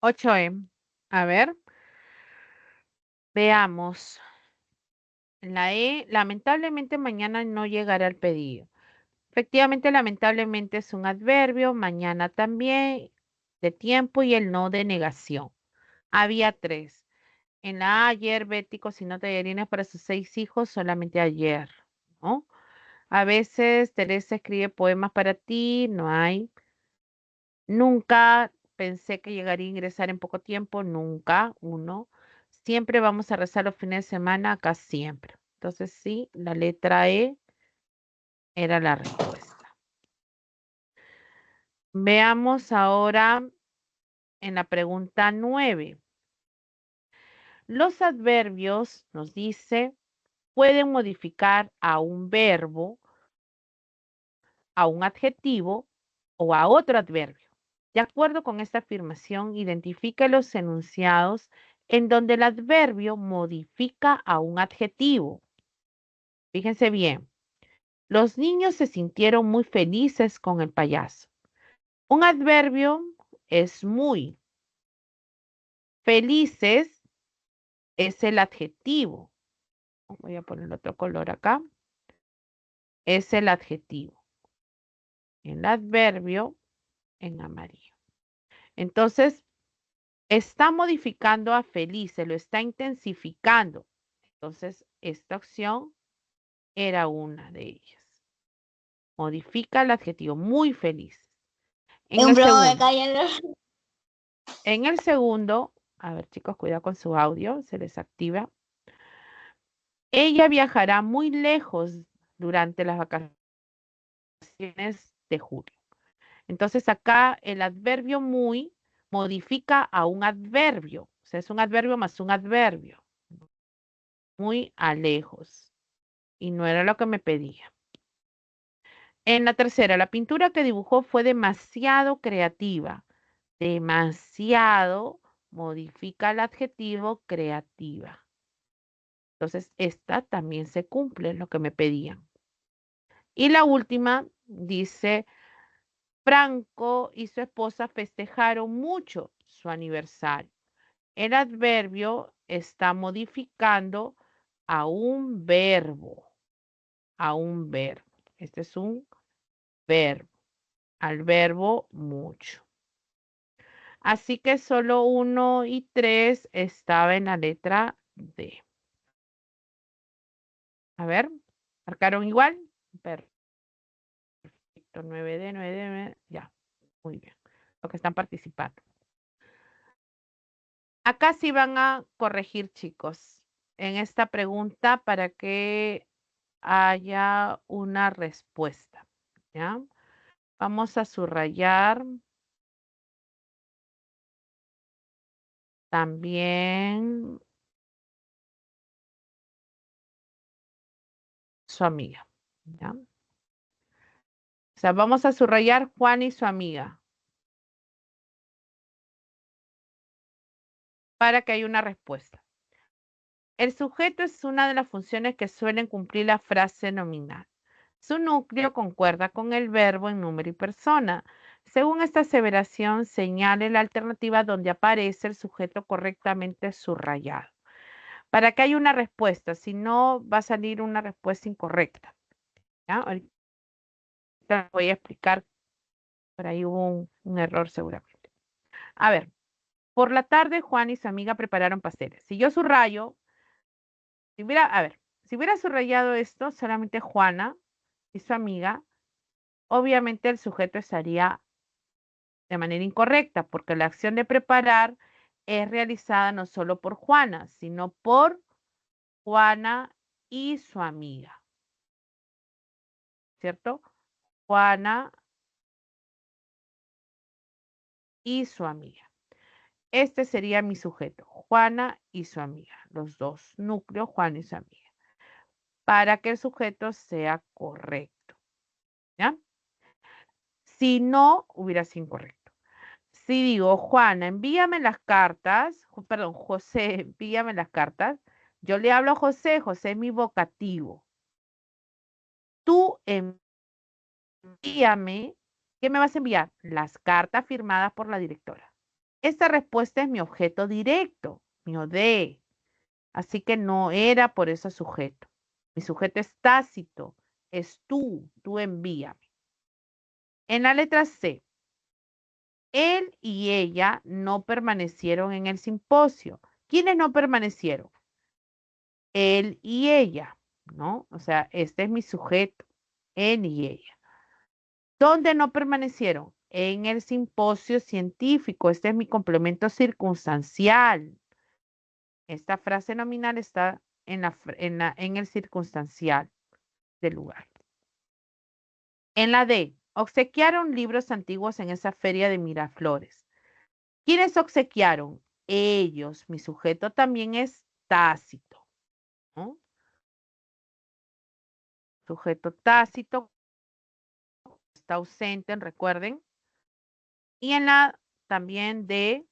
S1: Ocho. A ver, veamos. La lamentablemente mañana no llegará el pedido. Efectivamente, lamentablemente es un adverbio, mañana también, de tiempo y el no de negación. Había 3. En la A, ayer Betty cocinó tallarines para sus 6 hijos, solamente ayer, ¿no? A veces Teresa escribe poemas para ti, no hay. Nunca pensé que llegaría a ingresar en poco tiempo, nunca, 1. Siempre vamos a rezar los fines de semana, acá siempre. Entonces sí, la letra E era la respuesta. Veamos ahora en la pregunta 9. Los adverbios, nos dice, pueden modificar a un verbo, a un adjetivo o a otro adverbio. De acuerdo con esta afirmación, identifique los enunciados en donde el adverbio modifica a un adjetivo. Fíjense bien, los niños se sintieron muy felices con el payaso. Un adverbio es muy. Felices es el adjetivo. Voy a poner otro color acá. Es el adjetivo. El adverbio en amarillo. Entonces, está modificando a felices, lo está intensificando. Entonces, esta opción era una de ellas. Modifica el adjetivo muy feliz. En el segundo, a ver chicos, cuidado con su audio, se les activa. Ella viajará muy lejos durante las vacaciones de julio. Entonces acá el adverbio muy modifica a un adverbio. O sea, es un adverbio más un adverbio. Muy a lejos. Y no era lo que me pedía. En la tercera, la pintura que dibujó fue demasiado creativa. Demasiado modifica el adjetivo creativa. Entonces, esta también se cumple, lo que me pedían. Y la última dice, Franco y su esposa festejaron mucho su aniversario. El adverbio está modificando a un verbo. A un verbo. Este es un verbo. Al verbo mucho. Así que solo 1 y 3 estaba en la letra D. A ver, ¿marcaron igual? Perfecto, 9D, 9D, ya, muy bien. Los que están participando. Acá sí van a corregir, chicos, en esta pregunta para que haya una respuesta, ¿ya? Vamos a subrayar también su amiga, ¿ya? O sea, vamos a subrayar Juan y su amiga para que haya una respuesta. El sujeto es una de las funciones que suelen cumplir la frase nominal. Su núcleo concuerda con el verbo en número y persona. Según esta aseveración, señale la alternativa donde aparece el sujeto correctamente subrayado. Para que haya una respuesta, si no, va a salir una respuesta incorrecta. ¿Ya? Ahorita voy a explicar, por ahí hubo un error seguramente. A ver, por la tarde Juan y su amiga prepararon pasteles. Si yo subrayo, si hubiera subrayado esto, solamente Juana y su amiga, obviamente el sujeto estaría de manera incorrecta, porque la acción de preparar es realizada no solo por Juana, sino por Juana y su amiga. ¿Cierto? Juana y su amiga. Este sería mi sujeto, Juana y su amiga, los dos núcleos, Juana y su amiga, para que el sujeto sea correcto. ¿Ya? Si no, hubiera sido incorrecto. Si digo, Juana, envíame las cartas, perdón, José, envíame las cartas, yo le hablo a José, José es mi vocativo. Tú envíame, ¿qué me vas a enviar? Las cartas firmadas por la directora. Esta respuesta es mi objeto directo, mi OD. Así que no era por ese sujeto. Mi sujeto es tácito, es tú envíame. En la letra C, él y ella no permanecieron en el simposio. ¿Quiénes no permanecieron? Él y ella, ¿no? O sea, este es mi sujeto, él y ella. ¿Dónde no permanecieron? En el simposio científico. Este es mi complemento circunstancial. Esta frase nominal está en el circunstancial del lugar. En la D, obsequiaron libros antiguos en esa feria de Miraflores. ¿Quiénes obsequiaron? Ellos. Mi sujeto también es tácito, ¿no? Sujeto tácito está ausente, recuerden. Y en la también D,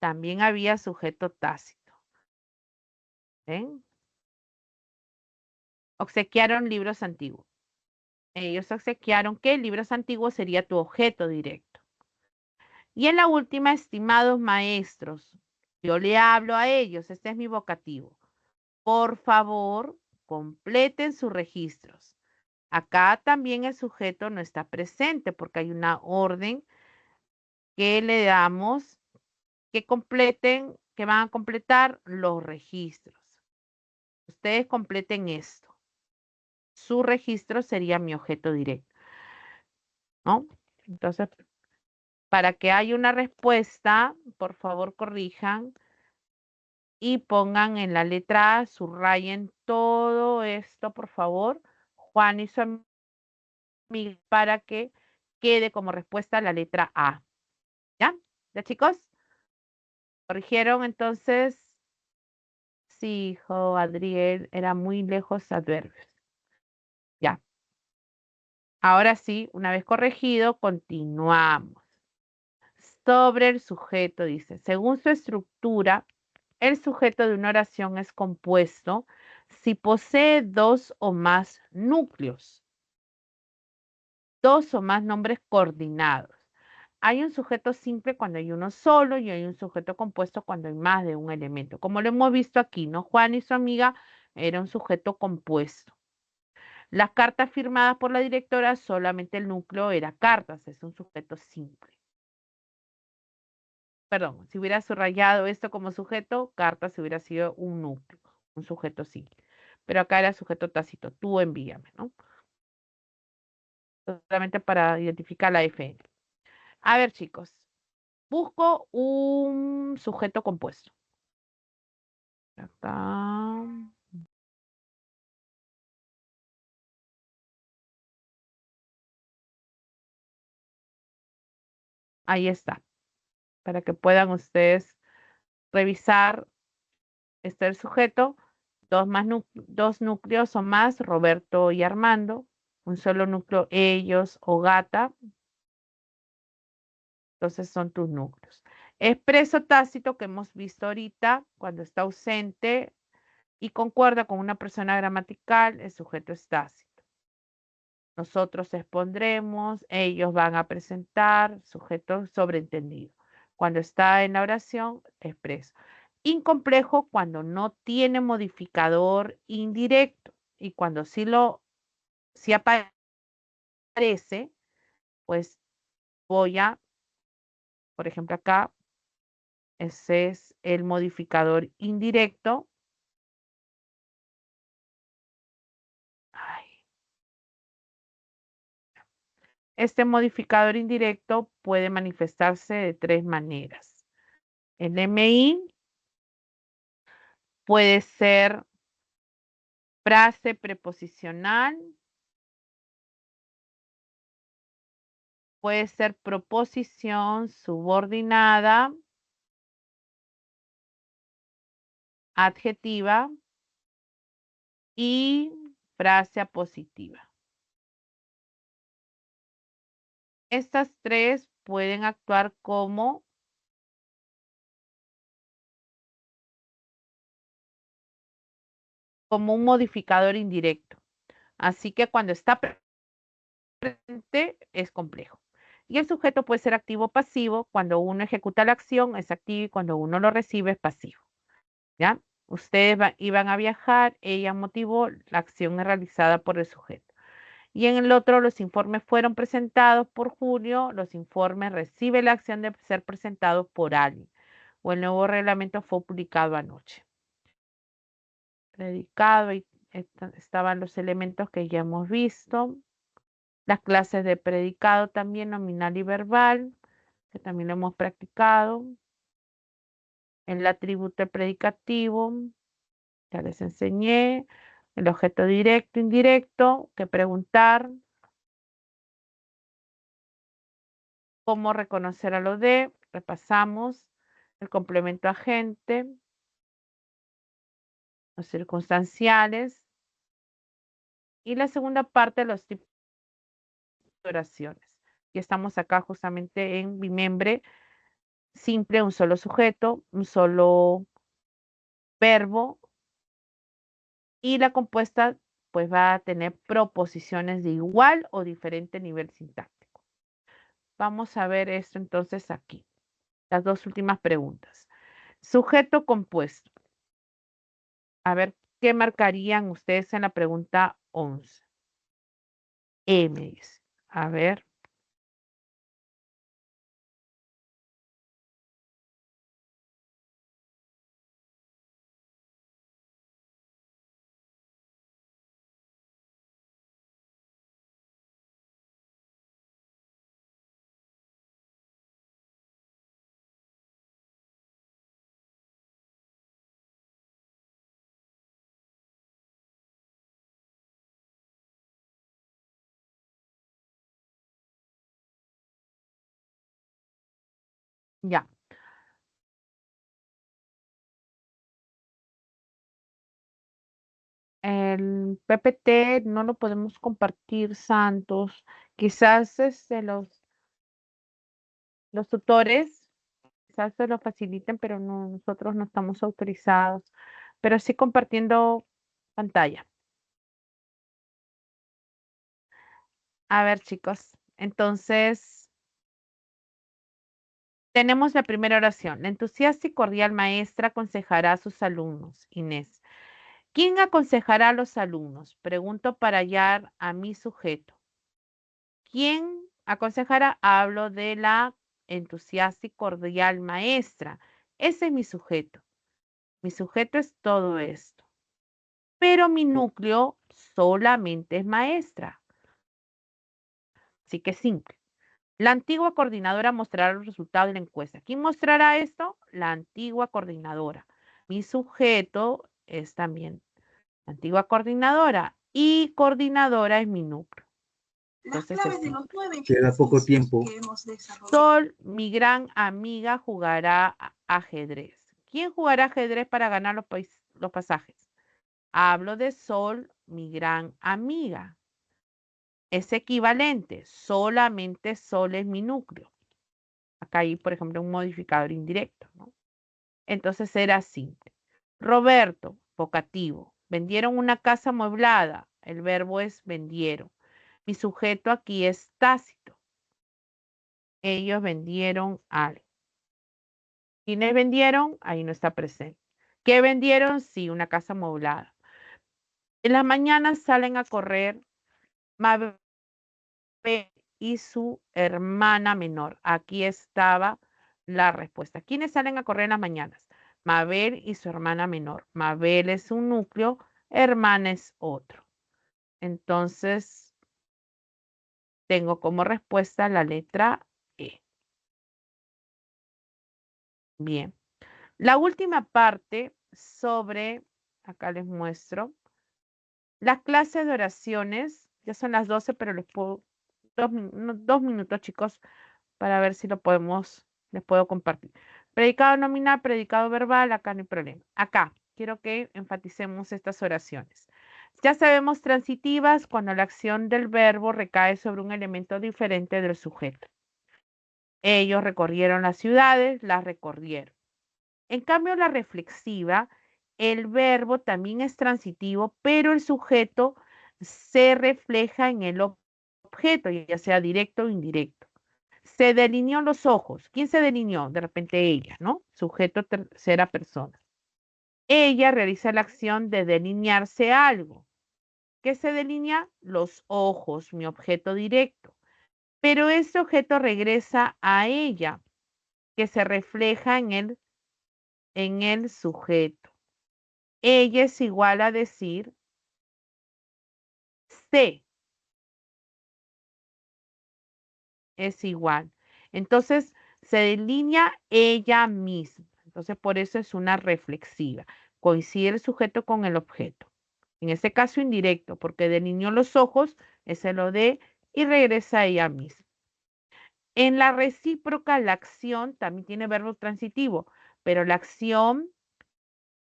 S1: también había sujeto tácito. ¿Ven? Obsequiaron libros antiguos. Ellos obsequiaron que libros antiguos sería tu objeto directo. Y en la última, estimados maestros, yo le hablo a ellos, este es mi vocativo. Por favor, completen sus registros. Acá también el sujeto no está presente porque hay una orden que le damos que completen, que van a completar los registros. Ustedes completen esto. Su registro sería mi objeto directo, ¿no? Entonces, para que haya una respuesta, por favor corrijan y pongan en la letra A, subrayen todo esto, por favor, Juan y su amiga, para que quede como respuesta la letra A. ¿Ya? ¿Ya, chicos? ¿Corrigieron entonces? Sí, hijo, Adriel, era muy lejos adverbios. Ya. Ahora sí, una vez corregido, continuamos. Sobre el sujeto, dice, según su estructura, el sujeto de una oración es compuesto si posee dos o más núcleos, dos o más nombres coordinados. Hay un sujeto simple cuando hay uno solo y hay un sujeto compuesto cuando hay más de un elemento. Como lo hemos visto aquí, ¿no? Juan y su amiga era un sujeto compuesto. Las cartas firmadas por la directora, solamente el núcleo era cartas, es un sujeto simple. Perdón, si hubiera subrayado esto como sujeto, cartas hubiera sido un núcleo, un sujeto simple. Pero acá era sujeto tácito, tú envíame, ¿no? Solamente para identificar la FN. A ver, chicos, busco un sujeto compuesto. Acá. Ahí está, para que puedan ustedes revisar. Este es el sujeto, dos núcleos o más, Roberto y Armando, un solo núcleo, ellos o Gata, entonces son tus núcleos. Expreso tácito que hemos visto ahorita, cuando está ausente y concuerda con una persona gramatical, el sujeto es tácito. Nosotros expondremos, ellos van a presentar, sujeto sobreentendido. Cuando está en la oración, expreso. Incomplejo cuando no tiene modificador indirecto y cuando sí aparece, pues voy a, por ejemplo acá, ese es el modificador indirecto. Ay. Este modificador indirecto puede manifestarse de tres maneras. El MI puede ser frase preposicional, puede ser proposición subordinada, adjetiva y frase apositiva. Estas tres pueden actuar como un modificador indirecto. Así que cuando está presente es complejo. Y el sujeto puede ser activo o pasivo. Cuando uno ejecuta la acción es activo y cuando uno lo recibe es pasivo. ¿Ya? Ustedes iban a viajar, ella motivó, la acción es realizada por el sujeto. Y en el otro, los informes fueron presentados por Julio, los informes recibe la acción de ser presentados por alguien. O el nuevo reglamento fue publicado anoche. Predicado, y estaban los elementos que ya hemos visto. Las clases de predicado también, nominal y verbal, que también lo hemos practicado. El atributo predicativo, ya les enseñé. El objeto directo, indirecto, que preguntar. Cómo reconocer a lo de, repasamos. El complemento agente. Los circunstanciales. Y la segunda parte, los tipos de oraciones. Y estamos acá justamente en bimembre simple, un solo sujeto, un solo verbo y la compuesta pues va a tener proposiciones de igual o diferente nivel sintáctico. Vamos a ver esto entonces aquí. Las dos últimas preguntas. Sujeto compuesto. A ver, ¿qué marcarían ustedes en la pregunta 11? M dice. A ver. Ya. El PPT no lo podemos compartir, Santos. Quizás los tutores quizás se lo faciliten, pero no, nosotros no estamos autorizados. Pero sí compartiendo pantalla. A ver, chicos. Entonces, tenemos la primera oración. La entusiasta y cordial maestra aconsejará a sus alumnos. Inés. ¿Quién aconsejará a los alumnos? Pregunto para hallar a mi sujeto. ¿Quién aconsejará? Hablo de la entusiasta y cordial maestra. Ese es mi sujeto. Mi sujeto es todo esto. Pero mi núcleo solamente es maestra. Así que simple. La antigua coordinadora mostrará los resultados de la encuesta. ¿Quién mostrará esto? La antigua coordinadora. Mi sujeto es también la antigua coordinadora y coordinadora es mi núcleo. Entonces,
S8: queda poco tiempo.
S1: Sol, mi gran amiga, jugará ajedrez. ¿Quién jugará ajedrez para ganar los pasajes? Hablo de Sol, mi gran amiga. Es equivalente, solamente Sol es mi núcleo. Acá hay, por ejemplo, un modificador indirecto, ¿no? Entonces era simple. Roberto, vocativo. Vendieron una casa amueblada. El verbo es vendieron. Mi sujeto aquí es tácito. Ellos vendieron algo. ¿Quiénes vendieron? Ahí no está presente. ¿Qué vendieron? Sí, una casa amueblada. En las mañanas salen a correr Mabel y su hermana menor. Aquí estaba la respuesta. ¿Quiénes salen a correr en las mañanas? Mabel y su hermana menor. Mabel es un núcleo, hermana es otro. Entonces, tengo como respuesta la letra E. Bien. La última parte sobre, acá les muestro, las clases de oraciones. Ya son las 12, pero les puedo, 2 minutos, chicos, para ver si les puedo compartir. Predicado nominal, predicado verbal, acá no hay problema. Acá, quiero que enfaticemos estas oraciones. Ya sabemos transitivas cuando la acción del verbo recae sobre un elemento diferente del sujeto. Ellos recorrieron las ciudades, las recorrieron. En cambio, la reflexiva, el verbo también es transitivo, pero el sujeto se refleja en el objeto, ya sea directo o indirecto. Se delineó los ojos. ¿Quién se delineó? De repente ella, ¿no? Sujeto tercera persona. Ella realiza la acción de delinearse algo. ¿Qué se delinea? Los ojos, mi objeto directo. Pero ese objeto regresa a ella, que se refleja en el sujeto. Ella es igual a decir se, es igual. Entonces, se delinea ella misma. Entonces, por eso es una reflexiva. Coincide el sujeto con el objeto. En este caso, indirecto, porque delineó los ojos, ese lo de y regresa a ella misma. En la recíproca, la acción también tiene verbo transitivo, pero la acción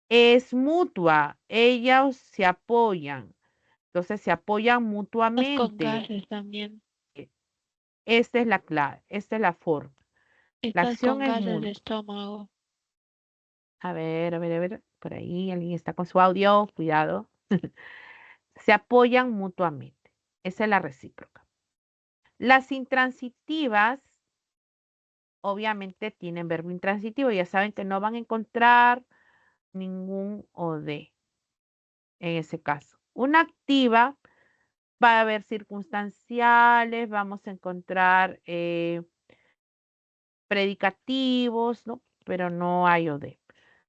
S1: es mutua. Ellos se apoyan. Entonces, se apoyan
S3: Con
S1: mutuamente.
S3: gases también.
S1: Esta es la clave, esta es la forma. La
S3: Estás
S1: acción
S3: con
S1: es
S3: gases de
S1: mutua.
S3: estómago.
S1: A ver. Por ahí alguien está con su audio, cuidado. Se apoyan mutuamente. Esa es la recíproca. Las intransitivas, obviamente, tienen verbo intransitivo. Ya saben que no van a encontrar ningún o de en ese caso. Una activa va a haber circunstanciales, vamos a encontrar predicativos, ¿no? Pero no hay o de.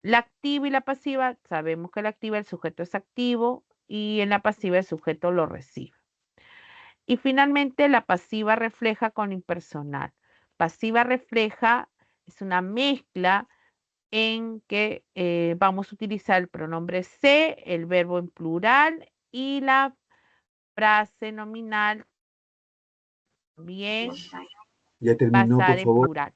S1: La activa y la pasiva, sabemos que la activa el sujeto es activo y en la pasiva el sujeto lo recibe. Y finalmente la pasiva refleja con impersonal. Pasiva refleja es una mezcla en que vamos a utilizar el pronombre se, el verbo en plural y la frase nominal también
S8: Ya
S1: va a
S8: terminó,
S1: estar
S8: por
S1: en
S8: favor.
S1: plural.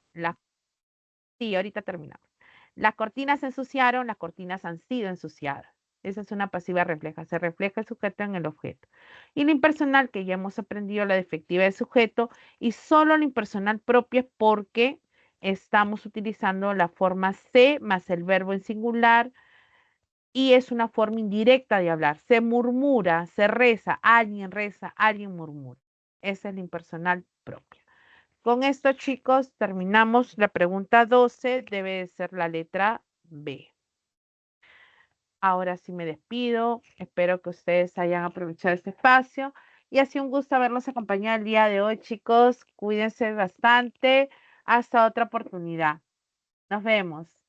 S1: Sí, ahorita terminamos. Las cortinas se ensuciaron, las cortinas han sido ensuciadas. Esa es una pasiva refleja. Se refleja el sujeto en el objeto. Y lo impersonal, que ya hemos aprendido la defectiva del sujeto, y solo lo impersonal propio es porque estamos utilizando la forma se más el verbo en singular y es una forma indirecta de hablar. Se murmura, se reza, alguien murmura. Esa es la impersonal propia. Con esto, chicos, terminamos la pregunta 12. Debe ser la letra B. Ahora sí me despido. Espero que ustedes hayan aprovechado este espacio. Y ha sido un gusto haberlos acompañado el día de hoy, chicos. Cuídense bastante. Hasta otra oportunidad. Nos vemos.